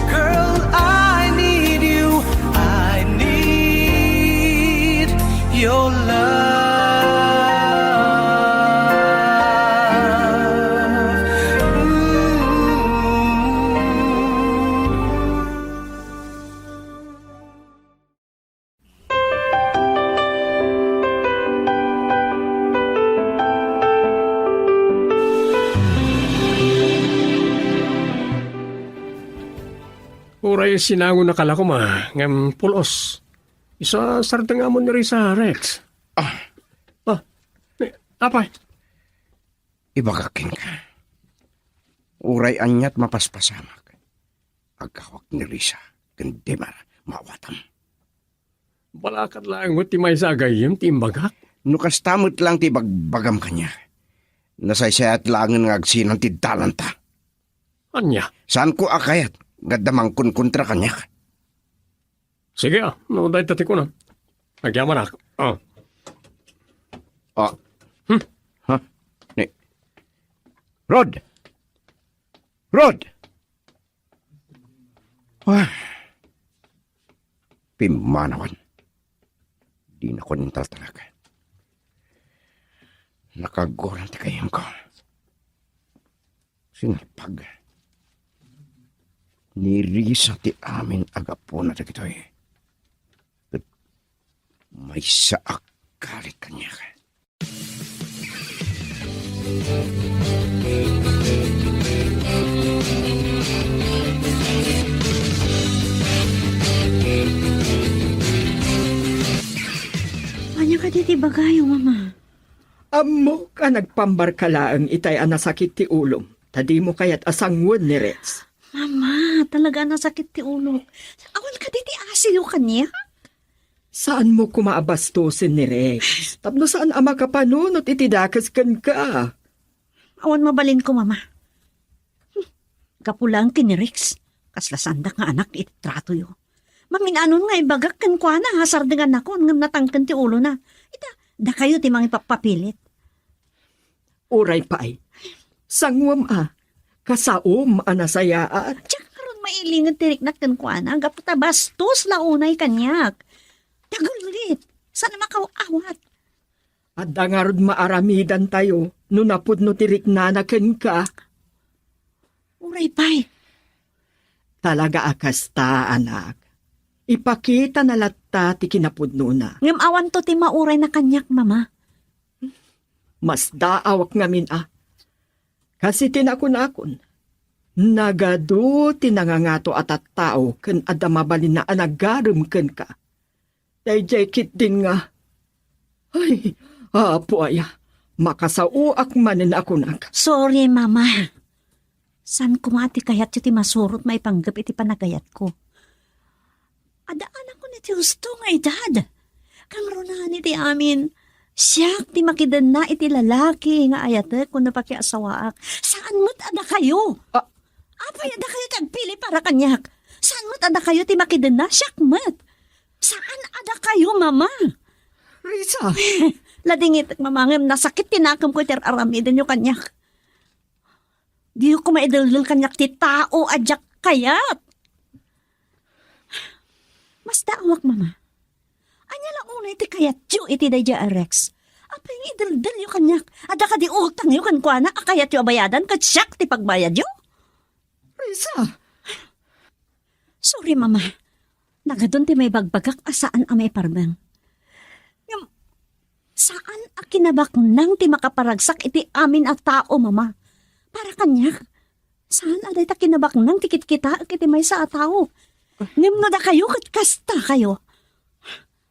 Girl, I need you. I need your love. Uray sinango na kala ko ngam pulos. Isa sarda nga mo ni sa Rex. Apay. Ibagakin ka. Uray anyat mapaspasamak. Agkawak ni Risa, kandimar, mawatam. Balakat lang mo ti may sagayim ti imbagak. Nukas tamot lang ti bagbagam kanya. Nasaysayat lang ng agsinan ti talanta. Anya? Saan ko akayat? Gadamang kontra kanya. Sige no dahi tati ko na. Agyaman ako. Ha? Ni. Rod! Rod! Pimanawan. Di na ko nintal talaga. Nakagoran ti kayang ko. Sinalpag. Nirisa ti amin agapo na dagitoy. May saak kalit kanya. Anya ka diti bagayo, mama. Amo ka nagpambarkalaang itay anasakit ti ulong. Tadi mo kayat asangwon ni Rex. Mama, talaga nasakit ti ulo. Awan ka diti asiyo kanya? Saan mo kumaabastusin ni Rex? Tapno saan ama ka panunot itidakas kan ka? Awan mabalin ko, mama. Kapulang kinirix. Kaslasandak nga anak ititrato yo. Maminanon nga ibagak kan kwa na hasar dengan ako ngam natangkan ti ulo na. Ita, da kayo ti mga ipapapilit. Uray pa ay. Sangwam kasaom anasayaat. Tiyak karon mailingan tirik na kan kwa na. Gaputa bastos launay kanyak. Tagulit. Sana makawawat. At dangarod maaramidan tayo. Nunapod no tirik nanaken ka. Uray pa'y. Talaga akasta, anak. Ipakita na latta ti kinapudno na. Ngam awan to ti mauray na kanyak, mama. Mas daawak ngamin Kasi tinakon-akon. Nagado tinangangato at tao ken adamabalin na anagarum ken ka. Dayjay kit din nga. Ay, apo aya. Makasauak manin ako nak. Sorry, mama. San kumati kayat ti masurot maipanggap iti panagayat ko. Adaan ako ni ti husto nga edad. Kang ronahan iti amin. Siyak ti makidan na iti lalaki nga ayate kung napakiasawaak. Saan mo't ada kayo? Apay ada kayo tagpili para kanyak. Saan mo't ada kayo ti makidan na? Siyak mo't. Saan ada kayo, mama? Risa, Ladingit mamangim nasakit tinakam ko iti aramidan yung kanyak. Di ko maidalil kanyak ti tao adyak kayat. Mas daawak, mama. Anya lang una iti kayat yu iti dayja Rex. Apa yung idaldal yung kanyak? Ada ka di utang yung kankwana akayat yung abayadan kat siyak ti pagbayad yung? Risa. Sorry, mama. Nagadun ti may bagbagak asaan amay parbang. Yung, saan akinabak nang ti makaparagsak iti amin at tao, mama? Para kanyak. Saan aday ta kinabak nang tikit kita iti may sa tao? Ngim na da kayo kat kasta kayo.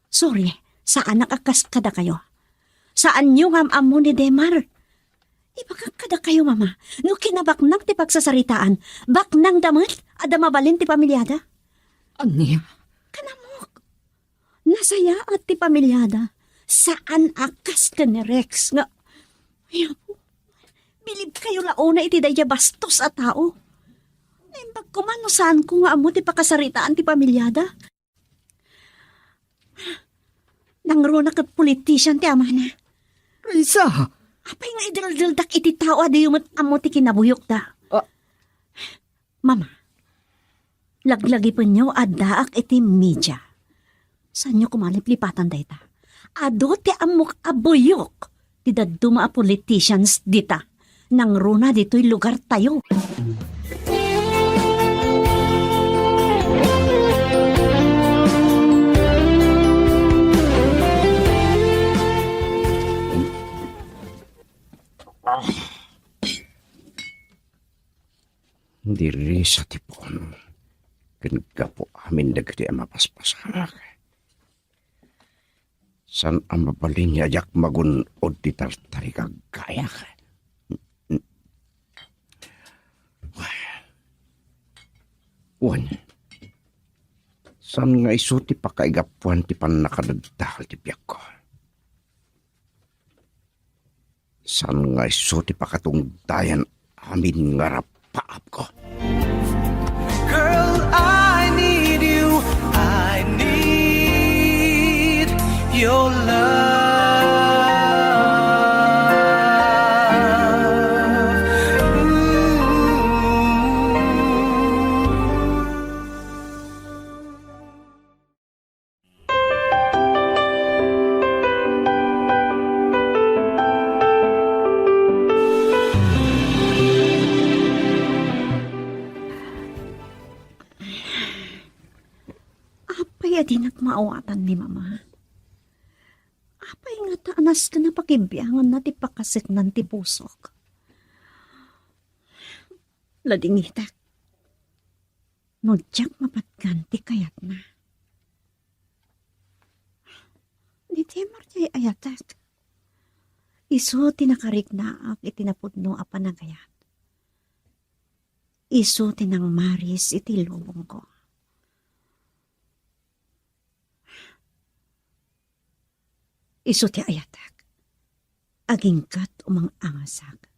Sorry, saan nakakas kada kayo? Saan nyo ngam amo ni Demar? Ibagak kada kayo, mama. No kinabak nang ti pagsasaritaan, bak nang damit, ada mabalin ti pamilyada? Anya? Kanamok. Nasaya at ti pamilyada. Saan akas ka ni Rex nga? Ayaw, bilib kayo launa iti daya bastos at tao. Imbag ko man no saan ko nga amo ti pakasaritaan ti pamilyada. Nangrona kat politician ti ama na. Risa. Apay nga idaldaldak iti tao adi yung amo ti kinabuyok da. Mama, laglagi pa nyo adaak iti media. Saan nyo kumaliplipatan da ita? Ado ti amok abuyok. Ti daduma a politicians dita. Nangrona dito'y lugar tayo. Diri sa tipon. Ken gapo amin dagiti ang mapaspasak. San ang mabalin niya jak magunod ti tartari kagayak. Wan. San nga iso ti pakaigapuan ti panakadagdahal ti biyak ko. San nga iso ti pakatungdayan amin nga rapaap ko. Girl, I need you. I need your love. Apay adin maawatan ni mama. Apay nga taanas ka na pakimbiyangan na ti pakasit ng ti pusok. Ladingitak. Nudyak mapatgan ti kayat na. Di temar ti ayatak. Isu tinakarik na ak itinapudno a panagayat. Isu tinang maris iti lubong ko. Isu ti ayatak. Agingkat umang angasag.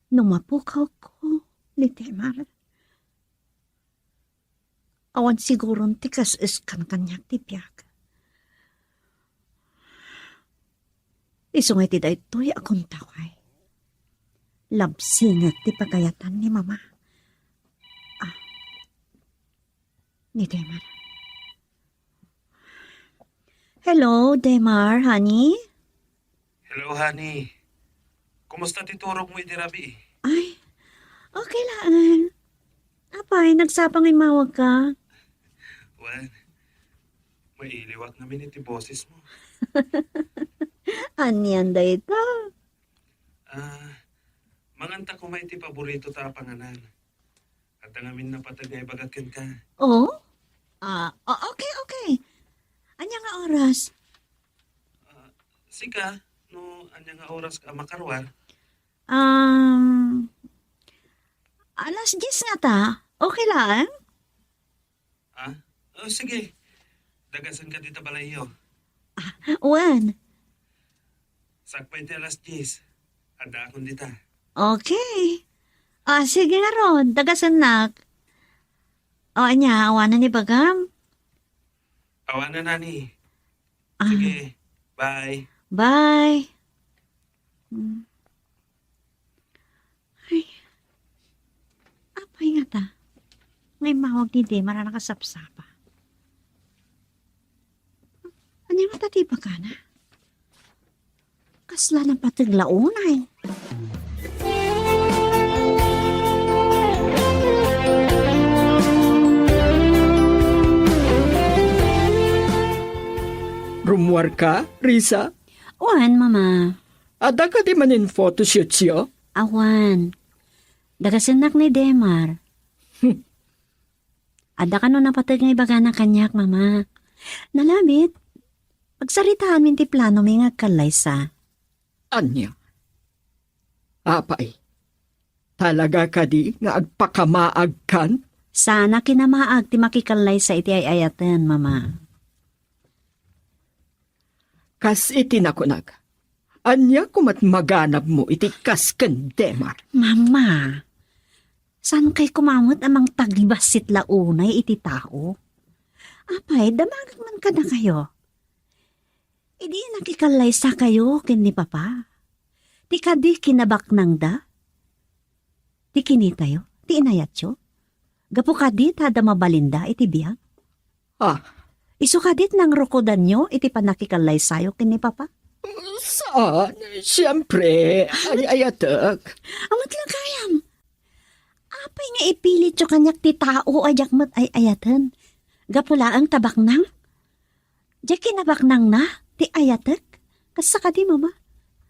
Numapukaw ko ni temar. Awan siguron ti kas-iskan kanyak ti piyak. Isungay ti daytoy akong taway. Labsingat ti pagayatan ni mama. Ni Demar. Hello, Demar, honey? Hello, honey. Kumusta ti turog mo iti rabi? Ay, okay lang. Apay, nagsapang imawag ka. Wan, may iliwat namin iti boses mo. Anyan da ito. Manganta ko may iti paborito ta panganan. At ang amin na patag nga ibagakin ka. Oh? Okay. Anya nga oras? Sika, no anya nga oras ka makarwar. Alas 10 nga ta. Okay lang? Sige. Dagasan ka dito balayo. Wan. Sakpay ti alas 10. Ada akong dita. Okay. Sige nga ron. Dagasanak. Anya, awanan ni Bagam. Awanan na ni. Sige. Bye. Bye. Ay. Apay nga ta. May mawag ni Demar na nakasapsapa. Ano nga tatiba ka na? Kasla ng patiglaunay. Rumuar ka, Risa? Wan, mama. Ada ka di manin photoshoot siya? Awan. Dagasanak ni Demar. Ada ka no napatag nga ibaga na kanyak, mama. Nalamit. Pagsaritaan min ti plano may nga kalaysa. Anya? Apay, talaga ka di nga agpakamaag kan? Sana kinamaag ti makikalaysa iti ayayatan, mama. Kas iti nakunag. Anya kumat maganap mo iti kasken Demar. Mama, saan kay kumamot amang tagibasit launay iti tao? Apay, damagag man ka na kayo. Idi nakikalaysa kayo kin ni Papa. Ti kadi kinabak nang da? Ti kinitayo? Ti inayatyo? Gapo kadi tada mabalinda iti biyag? Isu kadit nang rokodan nyo iti panakikalaysayo kin ni Papa? Saan? Siyempre, ayatak. Amat lang kayam. Apay nga ipilit yo kanyak ti tao ayak mat ay ayatan. Gapula ang tabak nang? Diyak kinabak nang na? Ti ayatek? Kasa ka di, mama?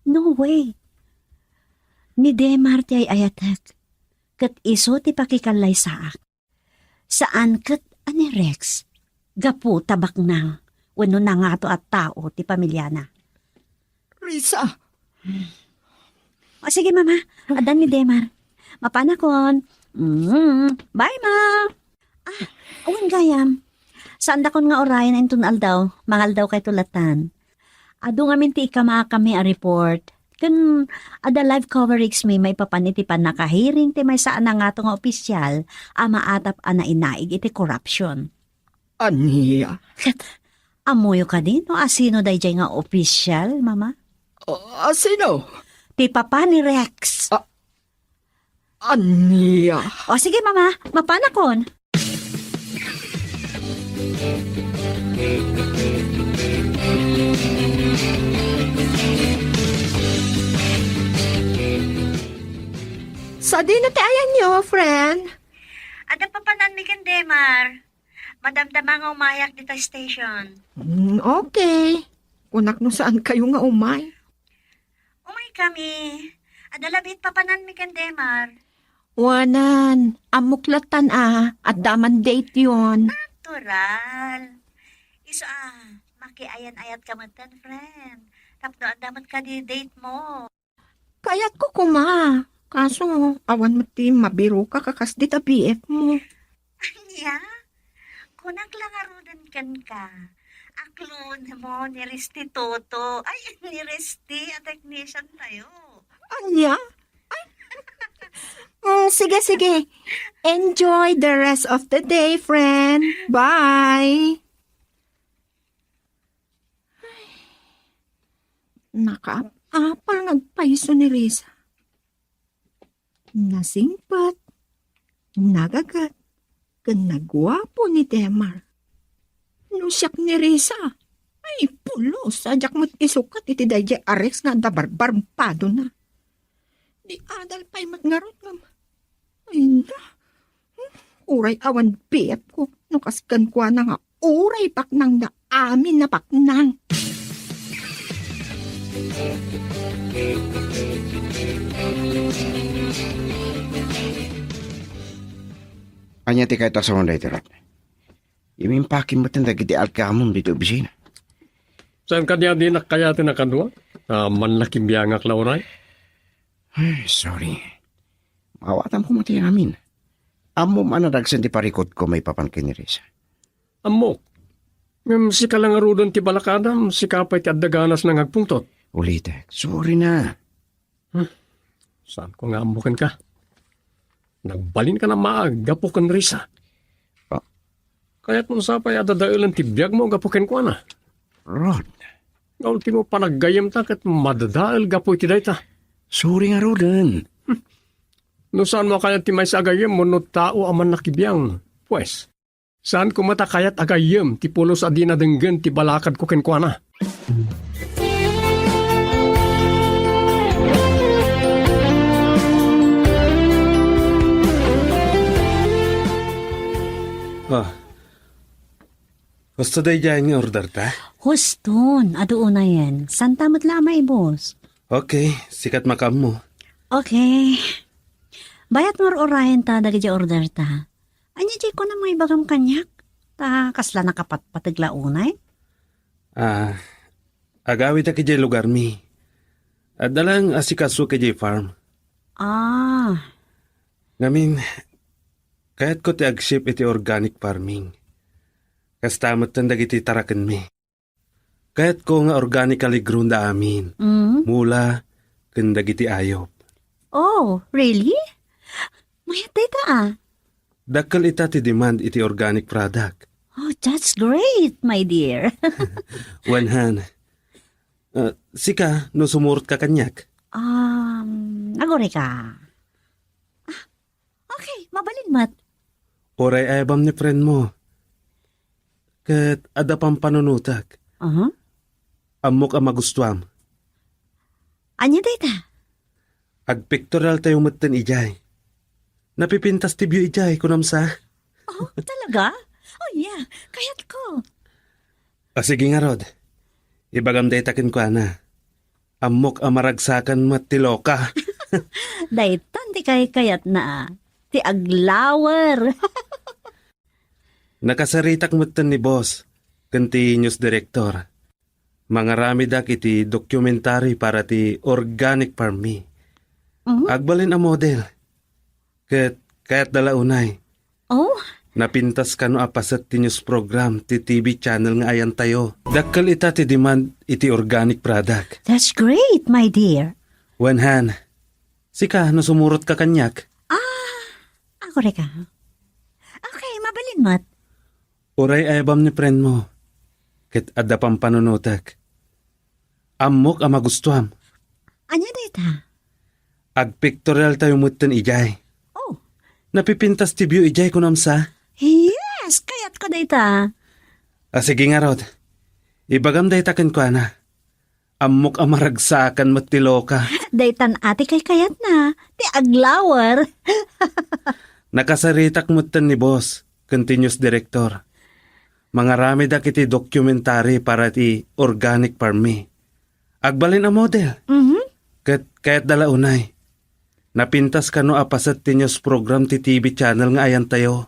No way. Ni Demar ti ay ayatek. Kat iso ti pakikalay saak. Saan kat ani Rex? Gapu tabak nang. Wano na nga to at tao ti pamilya na. Risa, O sige mama, adan ni Demar. Mapanakon. Bye ma. Awan gayam. Saan dakon nga orayan intun aldaw, mangal daw kay tulatan. Ado nga minti ikama kami a report. Kun ada live coverage may papanitipan na kahiring ti may saan na nga to nga opisyal ama atap ana inaig iti corruption. aniya. Amuyo ka din no asino dayjay nga opisyal, mama? Sino? Ti papa ni Rex. Aniya. O sige mama, mapanakon. Sa di na ti ayan nyo, friend. Ada pa panan mi ken Demar. Madamdama nga umayak dito station. Okay. Kunak no saan kayo nga umay. Umay kami. Ada labit pa panan mi ken Demar. Wanan, amuklatan at daman date yon. Natural. Iso makiayan-ayat ka man tan, friend. Tapno andamat ka di date mo. Kayat ko kuma. Kaso, awan mo ti mabiro ka kakas di BF mo. Anya? Kunak lang arudan kan ka. Aklon mo ni Risti Toto. Ay, ni Risti, a technician tayo. Anya? Ay. Sige. Enjoy the rest of the day, friend. Bye. Nakaapal nagpaiso ni Risa. Nasingpat, nagagat, kan nagwapo ni Demar. Nusyak ni Risa. Ay, pulo, sadyak mo't isukat iti dayjay ares nga dabarbarmpado na. Di adal pa'y matngarot nga. Ay na. Uray awan biyap ko. Nukaskan ko na nga uray paknang na amin na paknang. Anya ti kay sa mga itirat. Imimpakin mo tindag iti alkamon dito bisina. Saan kanya di nakayatin na kanwa? Manlaking biyangak lauray? Ay, sorry. Mawatan ko mati amin. Amo manadagsan ti parikot ko may papankin ni Risa. Amok. Si kalangarudon ti balakadam, si kapay ti adaganas ng agpungtot. Ulitek, sorry na. Saan ko nga amukin ka? Nagbalin ka na maag, gapukan Risa. Kaya't mo sapay adadailan ti biyag mo, gapukin ko na. Rod, Gaulti mo panaggayam ta kat madadail gapu iti dayta. sorry nga Rodan. No saan mo kaya ti may sa agayam mo no tao aman nakibiyang. Pues, saan ko mata kayat agayam ti pulos adina denggen ti balakad ko kenkwana. Gusto dayjay nga order ta? Huston, ado una yan. Santa matlamay, boss. Okay, sikat makam mo. Okay. Bayat mo orahin ta dagi order ta. Anya di ko na may bagam kanyak. Ta kasla nakapatpatagla unay. Agawit ta kajay lugar mi. At dalang asikaso kajay farm. Ngamin, kayat ko ti agship iti organic farming. Kastamot tan dagiti taraken mi. Kayat ko nga organically grown da amin. Mula, ken dagiti ayop. Oh, really? Mayat data Dakkel ita ti demand iti organic product. Oh, that's great, my dear. Wanhan. Sika, no sumurot ka kanyak. Agore ka. Okay, mabalin mat. Oray ayabam ni friend mo. Kat ada pang panunutak. Amok ang magustuam. Anya data? Agpictorial tayo matan ijay. Napipintas tibyo ijay kunamsa. Oh, talaga? Oh, yeah. Kayat ko. Sige nga, Rod. Ibagam day takin ko, ana. Amok amaragsakan matiloka. Daytan di kay kayat na. Ti aglawer. Nakasaritak mo ni boss, kanti news director. Mga ramidak iti dokumentary para ti organic farming. Agbalin ang model. Kaya't dala unay. Oh, Napintas ka no apasat ti news program ti TV channel nga ayan tayo. Dakkal ita ti demand iti organic product. that's great, my dear. Wenhan, sika no sumurot ka kanyak. Ako reka. Okay, mabalin mat. Uray ayabam ni friend mo. Ket adda pang panunutak. Amok ang magustuham. Anya data? Ag pictorial tayo mutten ijay. Oh, Napipintas ti view ijay kunamsa. yes, kayat ko data. Sige nga rod. Ibagam day taken ko na. Amok ang maragsakan mat ti loka. Daytan ati kay kayat na. Ti aglawar. Nakasaritak mutten ni boss, continuous director. Mga rami da kiti dokumentary para ti organic farming. Agbalin ang model. Kaya't dala unay. Napintas ka no apasat ti news program ti TV channel nga ayan tayo.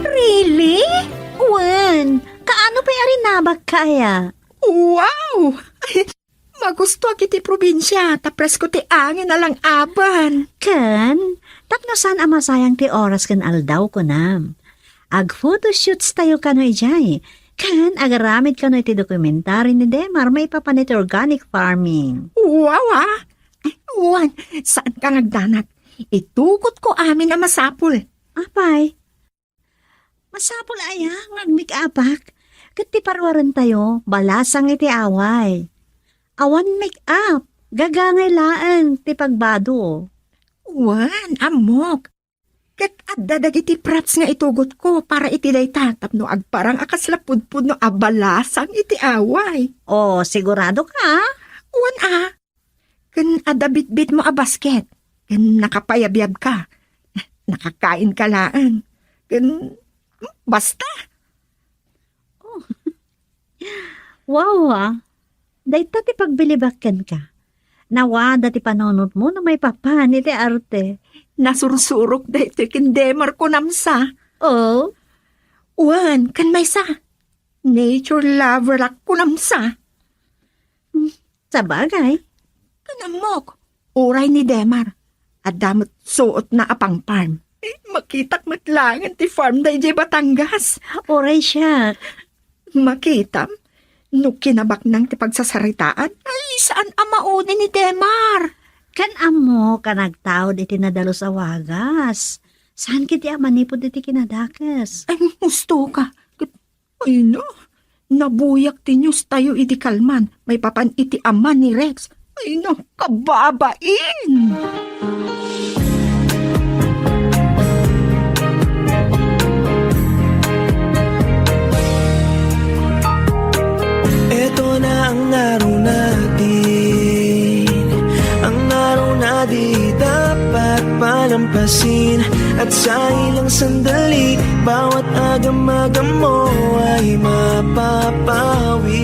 Really? When? Kaano pa yung nabag kaya? Wow! Magusto kiti probinsya, tapres ko ti angin na lang aban. Kan, tapno saan ang masayang ti oras kan aldaw ko nam. Ag photoshoots tayo kano ijay. Kan, agaramid kano iti dokumentary ni Demar may papanit organic farming. Wow ah! Juan, saan ka nagdanak? Itukot ko amin na masapul. Apay, masapol aya, ngagmik-apak. Kati parwaran tayo, balasang iti away. Awan make-up, gagangay laan, ti pagbado. Juan, amok. Kat adda dagiti props nga itugot ko para iti dayta tapno agparang akaslapudpud no abalasang iti away. Oh, sigurado ka? Juan ah, kan adda bitbit mo a basket. Kan nakapayabyab ka. Nakakain ka laan. Kan basta. Wow ah, dayta ti pagbilibakan ka. Nawa dati panonot mo na may papan iti arte. Nasursurok da ito kindemar ko namsa. Oh, Juan, kan may sa. Nature lover ak ko namsa. sa bagay. Kanamok, oray ni Demar. At damot suot na apang farm. Makitak matlangan ti farm da ijay Batangas. Oray siya. Makitam, no kinabak nang ti pagsasaritaan, ay saan amauni ni Demar? Kan amo ka nagtawd iti nadalo sa wagas. Saan kiti amanipod iti kinadakas? Ay, gusto ka. Ay no, nabuyak ti news tayo iti kalman. May papan iti ama ni Rex. Ay no, kababain! Ito na ang araw natin, ang araw na di dapat palampasin. At sa ilang sandali, bawat agam-agam mo ay mapapawi.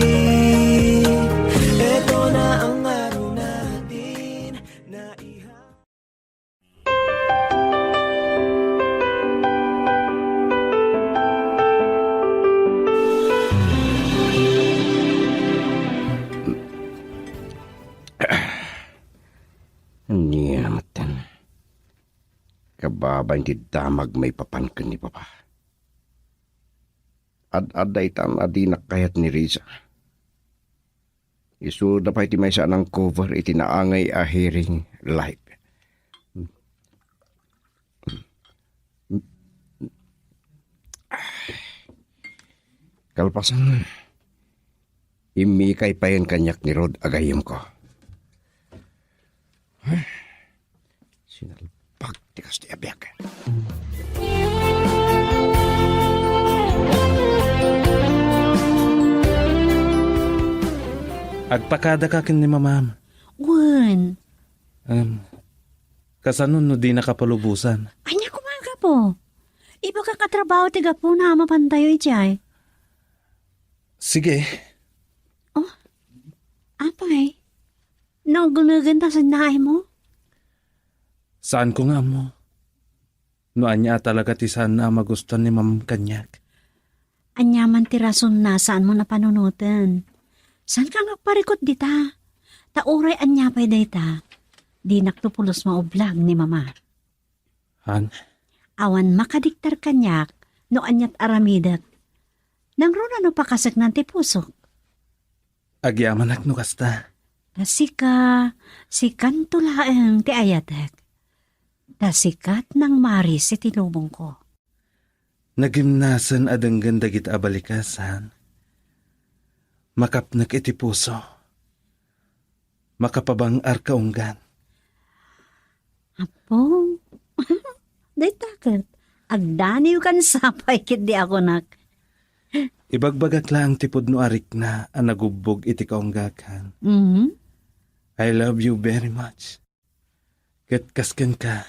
Ito na ang araw natin na Hindi namatan. Kababa hindi damag may papankan ni Papa. Ad-aday tam adi nakayat ni Riza. Isu na pa iti may sa ng cover iti naangay a hearing live. Kalpasan, imikay pa yan kanyak ni Rod agayam ko. Sinalpag tikas ti abyak. Agpakada ka kin ni mamam. Wan, Kasanon no di nakapalubusan. anya kumaga po. Iba ka katrabaho tiga po na mapantayo ijay. Sige, Apay, nagunagan ta sa naay mo? saan ko nga mo? Noan niya talaga ti sana magustuhan ni Ma'am Kanyak. Anyaman ti rason na saan mo napanunutan. Saan ka nagparikot dita? Tauray anyapay dayta. Di naktupulos maublag ni mama. Han, Awan makadiktar kanyak no anyat aramidat. Nang runa no pakasak ng tipusok. agyaman ak no kasta. Tasika, sikan tulaeng ti ayatek. Tasikat ng maris iti lubong ko. Nagimnasan adang ganda git abalikasan. Makapnak iti puso. Makapabang arkaunggan. Apo, day takot. Agdaniw kan sapay kit di ako nak. Ibagbagak lang tipod no arik na ang nagubog iti kaunggakan. Mhm. I love you very much. Ket kasken ka.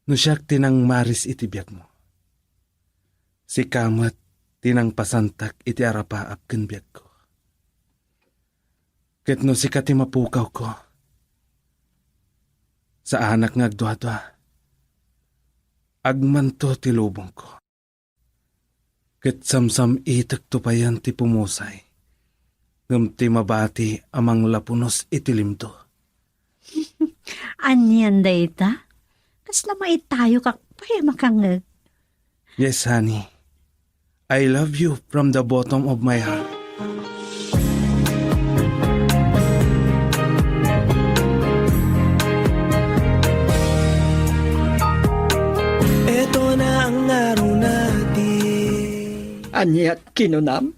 No siyak tinang maris iti biyak mo. Si kamat tinang pasantak iti arapaap ken biyak ko. Ket no sikat ti mapukaw ko. Sa anak nga agdwa-dwa. Agmanto ti lubong ko. Ket samsam itek tupayan ti pumusay. Ngem ti mabati amang lapunos iti limto. Anyan dayta? Kasla maitayo kak paya makangag. Yes, honey. I love you from the bottom of my heart. Eto na ang araw natin. Anyat kinunam?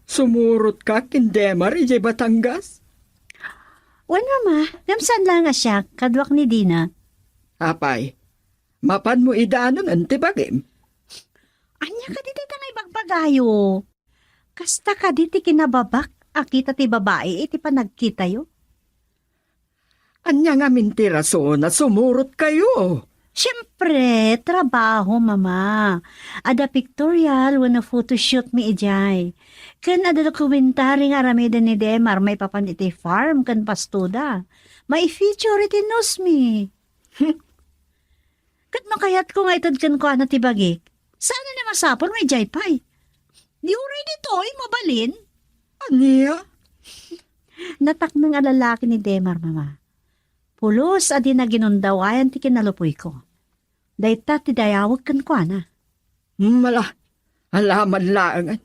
Sumurot ka kindemar ijay Batangas? Wan mama, gamsan lang nga siya, kadwak ni Dina. Apay, mapan mo idaanon ang tibagim. Anya ka diti tanay bagbagayo. Kasta ka diti kinababak, akita ti babae iti panagkita yo. Anya nga mintiraso na sumurot kayo. Siyempre, trabaho, mama. Ada pictorial when a photoshoot mi ijay. Kan ada dokumentary nga ramida ni Demar may papan iti farm kan pastuda. May feature iti news mi. Kat makayat ko nga itad kan ko na tibagik. Sana na masapon may ijay pay. Di uray dito, mabalin. Anya? Natak ng alalaki ni Demar, mama. Pulos adi na ginundawayan ti kinalupoy ko. Dayta ti dayawag kan ko na. Mala, alaman laangan.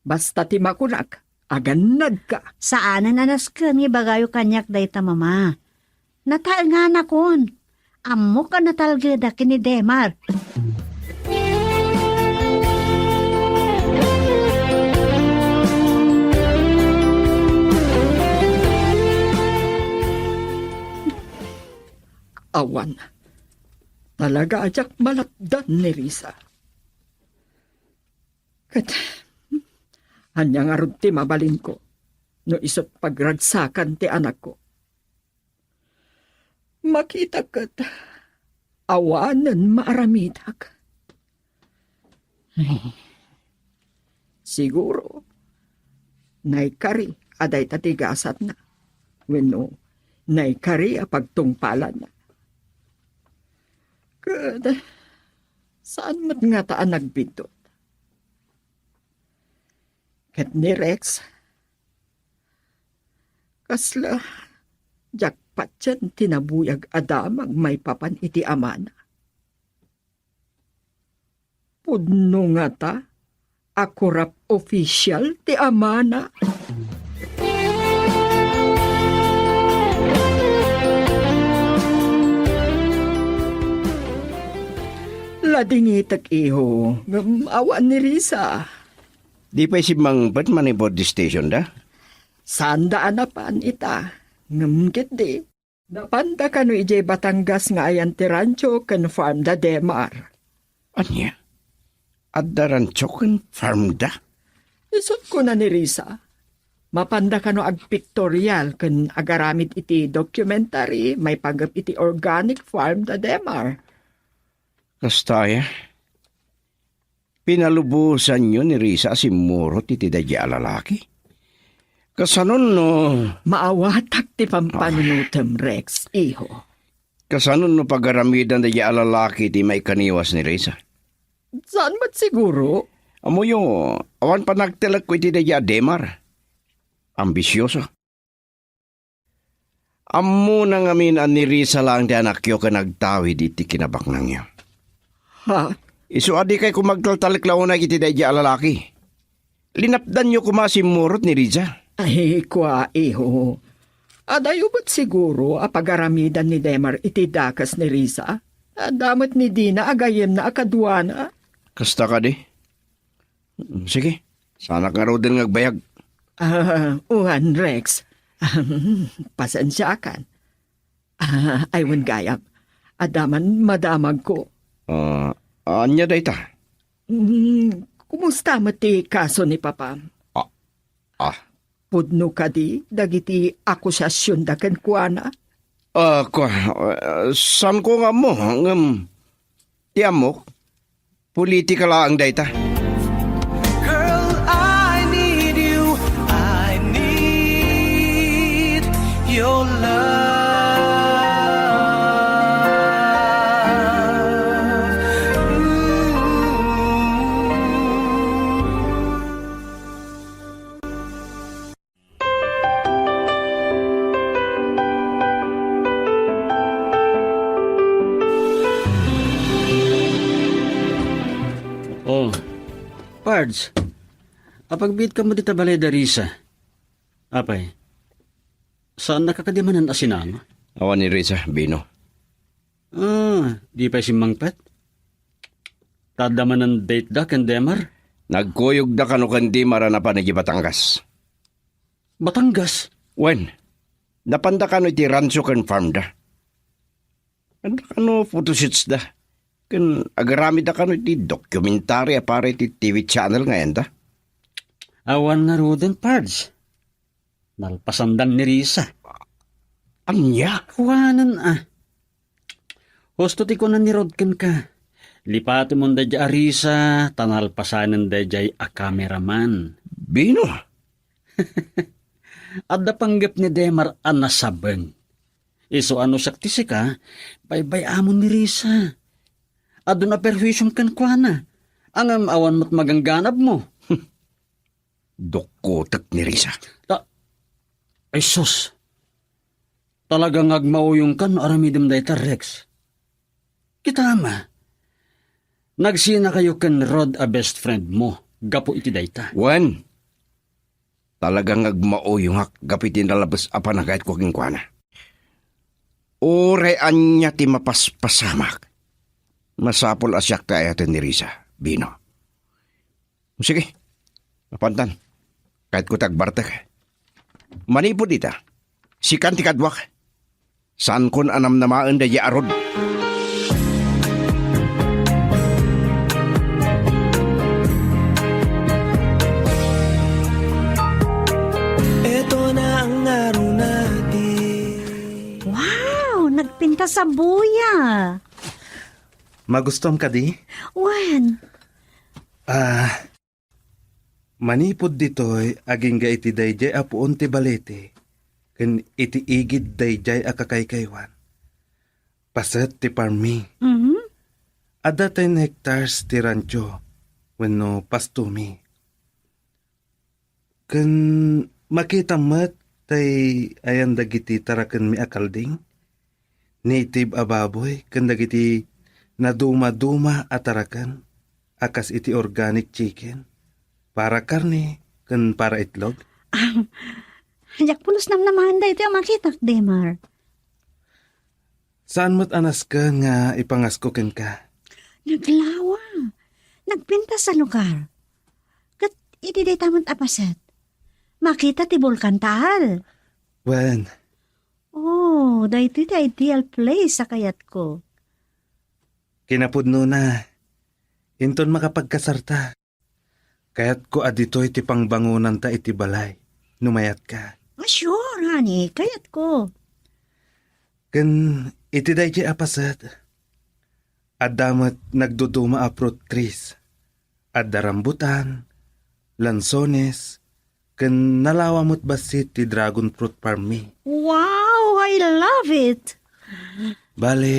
Basta ti makunak, aganad ka. Saanan anas ka ni bagayo kanyak dayta mama. Natal nga na kon. Amo ka natalgada kini Demar. Awan. Talaga ajak malapdan ni Risa. Kat, hanyang arod ti mabalin ko, no isot pagragsakan ti anak ko. Makita kat, awanan maaramidak. Siguro, naikari aday tatigasat na. Wenno, naikari apagtungpalan na. Kad, saan mat nga taan nagbidot? Ket ni Rex, kasla, jakpat yan tinabuyag adamag may papan iti amana. Pudno nga ta, ako rap official ti amana. Ladingitak iho, awan ni Risa. Di pa si Mang ba't manibod di station da? Sandaan na pan ita, ngamgit di. Napanda ka no ijay Batangas nga ayan ti rancho kan farm da Demar. Anya? At daran choken farm da? Isot ko na ni Risa. Mapanda ka no ag pictorial kan agaramit iti documentary may pagap iti organic farm da Demar. Kastaya. Pinalubusan nyo ni Risa si Murot iti dadya lalaki. Kasanon no, Maawatak ti pampanunutem, Rex, iho. kasanon no pagaramidan dadya lalaki ti may kaniwas ni Risa. Saan ba't siguro? Amo yung awan pa nagtilak ko iti dadya Demar. Ambisyoso. Amo nang amin an ni Risa lang di anak yo ka nagtawid iti kinabaknang yo. Ha? Isu adi kay kumagtaltalik launa iti dadya lalaki. Linapdan nyo kumasimurot ni Risa. Ay, kwa, iho. Adayo ba't siguro apagaramidan ni Demar iti dakas ni Risa? Damat ni Dina agayem na akadwana. Kasta ka di. Sige, sana ka raw din ngagbayag. Uhan, Rex. Pasensya kan. Aywan gayam. Adaman madamag ko. Anya day ta? Kumusta mati kaso ni Papa? Pudno ka di, dagiti akusasyon da ken kuana. San ko nga mo, tiyamok, politika lang day ta. Girl, I need you. I need your love. Oh, Pards, apagbit ka mo dita balay Darisa. Apay, saan nakakadimanan asinang? Awan ni Risa, Bino. Di pa si Mangpet? Tadaman ng date da kan Demar? Nagkuyog da kano kandi marana pa nagi Batangas. Batangas? Wen, napanda kano iti rancho kan farm da. Ano photoshoots da. Kan agarami da kano iti dokumentary apare iti TV channel ngayon da. Awan nga roden, Pards. Nalpasandan ni Risa. Anya? Awanan Hosto ti ko na nirodken ka. Lipati mo dadya Risa, tanalpasanan dadyay a cameraman. Bino? Adda panggap ni Demar an nasabeng. Iso ano saktisi ka, baybay amon ni Risa. Ado na perwisyon kan kwa na. Ang awan mo't magangganab mo. Dokotak ni Risa. Ay sus. Talagang agmauyong kan aramidem dayta Rex. Kita ama. Nagsina kayo kan Rod a best friend mo. Gapo iti dayta. Wen, talagang agmao yung gapitin nalabas apa na kahit kuking kuana. Orean niya ti mapaspasamak. Masapol asyak tayo ni Risa, Bino. Sige, mapantan. Kahit ko tagbartek. Manipod dita. Sikan ti kadwak. Saan kon anam namaan da arod. Ito na ang araw natin. Wow, nagpinta sa buya. Magustom ka di? Wen, Manipod ditoy aging ga iti dayjay apuon ti balete. Ken iti igid dayjay a kakaykaywan. Paset ti parmi. Ada 10 hectares ti rancho. Wenno pastumi. Ken makita mat tay ayan dagiti taraken mi akalding. Native ababoy ken dagiti naduma-duma atarakan. Akas iti organic chicken. Para karne, kan para itlog. Hayak pulos nam naman da ito yung makitak, Demar. Saan mo't anas ka nga ipangasko ken ka? Naglawa. Nagpinta sa lugar. Kat iti day tamang apaset. Makita ti Bulkan Taal. Wen, Oh, da iti the ideal place sa kayat ko. kinapudno na. Inton makapagkasarta. Kaya't ko aditoy ti pangbangunan ta iti balay. Numayat ka. Sure, honey. Kayat ko. Ken iti dayjay apasat. Adamat nagduduma a fruit trees. adda rambutan, lansones, ken nalawamot basit ti dragon fruit farm mi. Wow, I love it. Bale,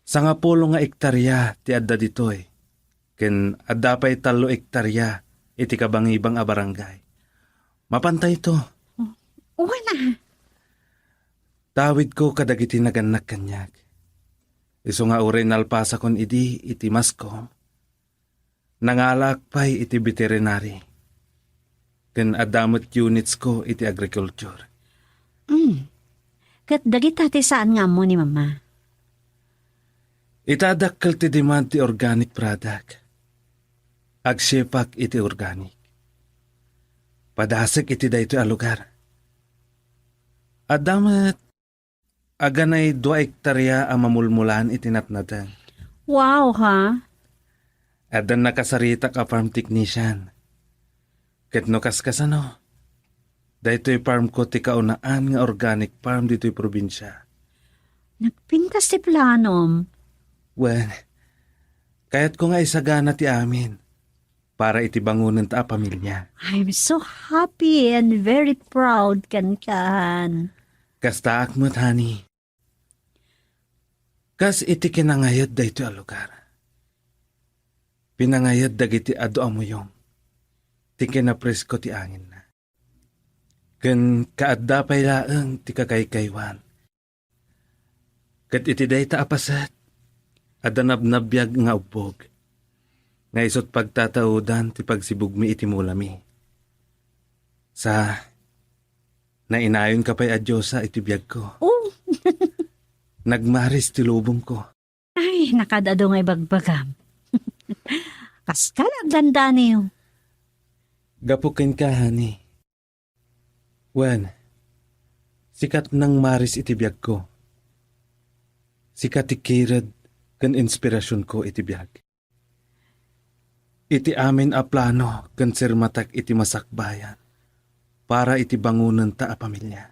sangapulo nga ektarya ti adda ditoy. Ken adda pa'y 3 ektarya iti kabangibang a barangay. Mapantay to. Wala. Tawid ko kadagiti naganak kanyag. Iso nga uray nalpasa kon idi iti maskom. Nangalak pa'y iti veterinary. Ken adamot units ko iti agriculture. Kat dagita ti saan nga mo ni mama? Itadakkel ti demand ti organic product. Agsipak iti organic. Padasek iti daytoy a lugar. Adamat aganay 2 ektarya a mamulmulan iti natnatan. Wow, ha? Adan nakasarita ka farm technician. Ket no kaskasano. Daytoy farm ko ti kaunaan nga organic farm dito'y probinsya. Nagpintas ti planom. Well, kayat ko nga isagana ti amin para iti bangunan ta a pamilya. I'm so happy and very proud kan. Kasta akmat, honey. Kas iti kinangayad dayto a lugar. Pinangayad dagiti ado amuyong. Ti kinapresko ti angin na. Ken kaadda pay laeng ti kakaykaywan. Ket iti dayta apasat. Adanabnabyag nga upog. Nga isot pagtataudan ti pagsibugmi iti mulami. Sa nainayon ka pa'y adyosa iti biyag ko. Oh, Nagmaris ti lubong ko. ay, nakadado nga bagbagam. Kaskal ang ganda niyo. Gapukin ka, honey. Wen, sikat nang maris iti biyag ko. Sikat ti kirad kan inspirasyon ko iti biyag. Iti amin a plano kan sirmatak iti masakbayan para iti bangunan ta a pamilya.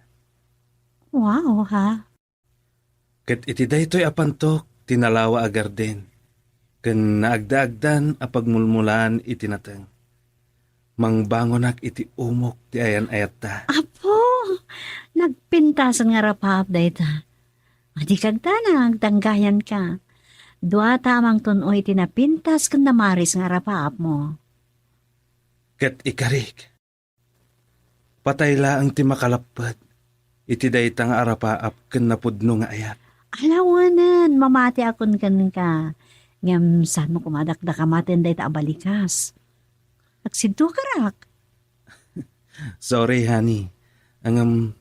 Wow, ha? Ket iti daytoy apantok tinalawa a garden ken naagdaagdan a pagmulmulan iti nateng. Mangbangonak iti umok ti ayan-ayat ta. Apo, nagpintasan nga rapap dayta. Adi kagta nagtanggayan ka. Dua tamang tunoy tinapintas kan namaris nga rapap mo. Ket ikarik. Patay laang ti makalapad. Iti dayta nga arapaap ken napudno nga ayat. Alawanan, mamati akon kan ka. Ngam saan mo kumadakda kamatin dayta abalikas. Nagsidto ka rak. Sorry, honey. Angam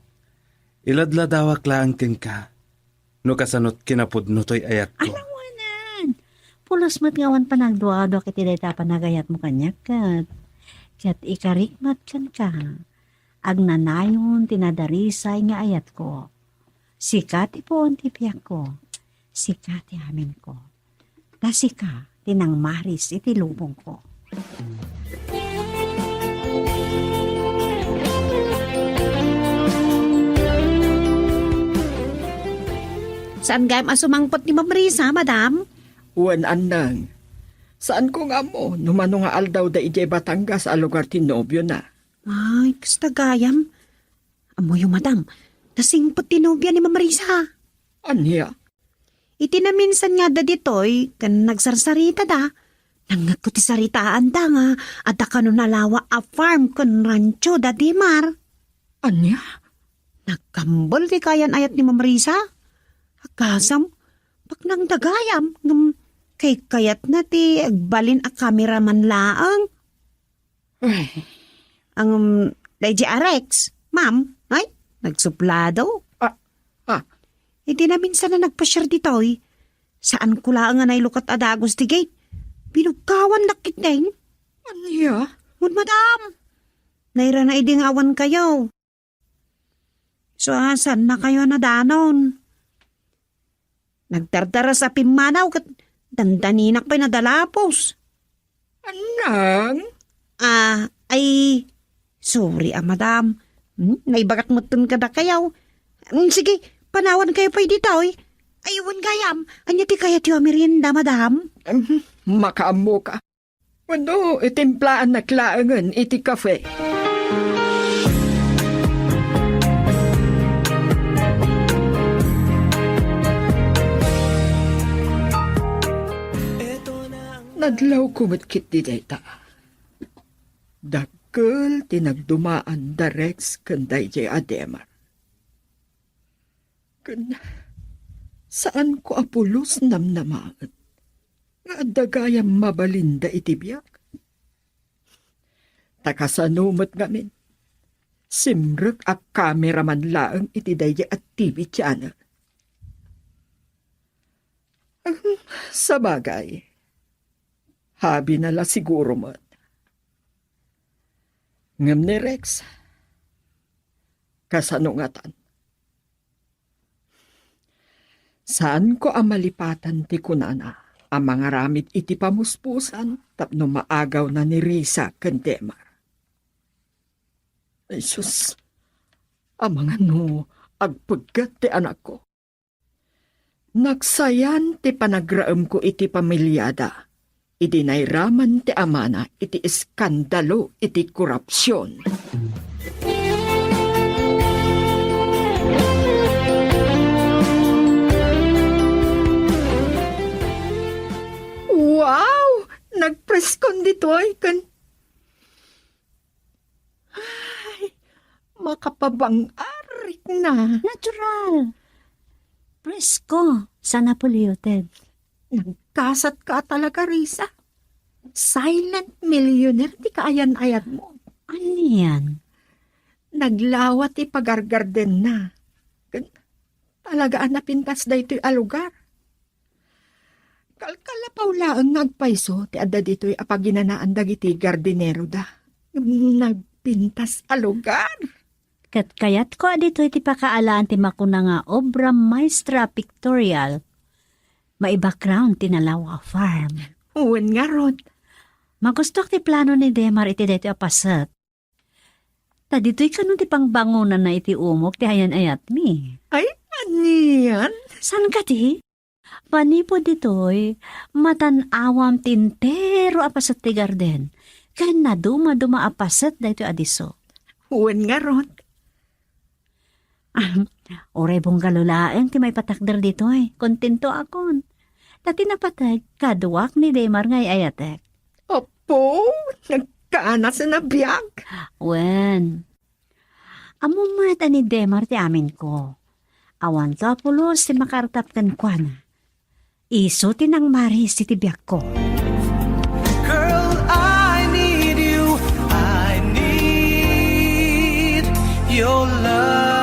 iladladawak laang ken ka. No kasanot kinapudno toy ayat ko. Alawanan. Pulos mo't ngawan pa nagduado kiti dayta panagayat mo kanyak kat. Kat ikarikmat kan ka. Agnanayon tinadarisay nga ayat ko. Sikat ipon ti piyak ko. Sikat ti amin ko. Tasika tinang maris iti lubong ko. Saan gayam asumangpot ni Mamrisa, madam? Wan anang. Saan ko nga mo, numano nga aldaw da ijay Batangas a lugar ti nobyo na. Ay, kasta gayam. Amo yung madam, nasingpot tinobya ni Mamrisa. Anya? Iti na minsan nga da ditoy, kan nagsarsarita da. Nangat ko ti saritaan da nga, at da kano nalawa a farm kan rancho da Dimar. Anya? Nagkambol ti kayan ayat ni Mamrisa. Agasam, pag nang dagayam, ngam kay kayat na ti agbalin a kamera man laang. Ay, Ang Daiji Arex, ma'am, ay, nagsuplado. Hindi na minsan na nagpa-share ditoy. Saan ko lang nga nailukat adagos ti gate? Binugawan lakit din. anya? Mun madam, naira na idingawan kayo. So, saan na kayo na danon? Nagdardara sa pimanaw kat dandaninak pa'y nadalapos. Anang? Ay, sorry madam. Naibagat mo tun ka na kayaw. Sige, panawan kayo pa'y dito eh. Aywan gayam, anya ti kaya tiyo merienda madam. Makaamo ka. Wano, itimplaan na klaangan iti kafe. Nadlaw kumatkit di dayta. Dakkel tinagdumaan da Rex kanday jay Ademar. Saan ko apulos namnamaan? Nga dagayang mabalinda itibiyak. Takasanumot ngamin. Simrek ak kameraman laang iti dayjay at TV channel. Sa bagay, habi nala siguro mo. Ngam ni Rex, kasanungatan. Saan ko ang malipatan ti kunana ang mga ramid iti pamuspusan tapno maagaw na ni Risa ken Demar. Ay sus, ang mga agpagkat ti anak ko. Nagsayan ti panagraam ko iti pamilyada. Iti nairaman ti amana iti iskandalo iti korupsyon. Wow! Nagpreskon dito ay kan... Ay, makapabang-arik na. Natural. Presko sa napolluted. Nagkasat ka talaga, Risa. Silent millionaire, di kaayan-ayat mo. Ano yan? Naglawat ipagargarden na. Talagaan na pintas da ito'y alugar. Kalkalapaw laang nagpaiso, ti adda dito'y apaginanaan dagiti gardinero da. Nagpintas alugar. Kat kayat ko dito iti pakaalaan ti makuna nga obra maestra pictorial. May background ti Nalawa Farm. Uwan nga ron. Magustok ti plano ni Demar iti dito apasat. Ta dito'y kanon ti pangbangunan na iti umok ti hayan ayat mi. Ay, aniyan? San ka ti? Panipo dito'y matanawam tintero apasat ti garden. Kaya na duma apasat dito adiso. Uwan nga ron. Oray bong galulaeng ti may patakder dito eh. Kontento akon. Dati napatag, kaduak ni Demar ngay ayatek. Opo, nagkaanas na nabiyag. Wen. Amo mata ni Demar ti amin ko. Awan ka pulos ti makartap kan kwa na. Iso ti nang maris ti tibiyak ko. Girl, I need you. I need your love.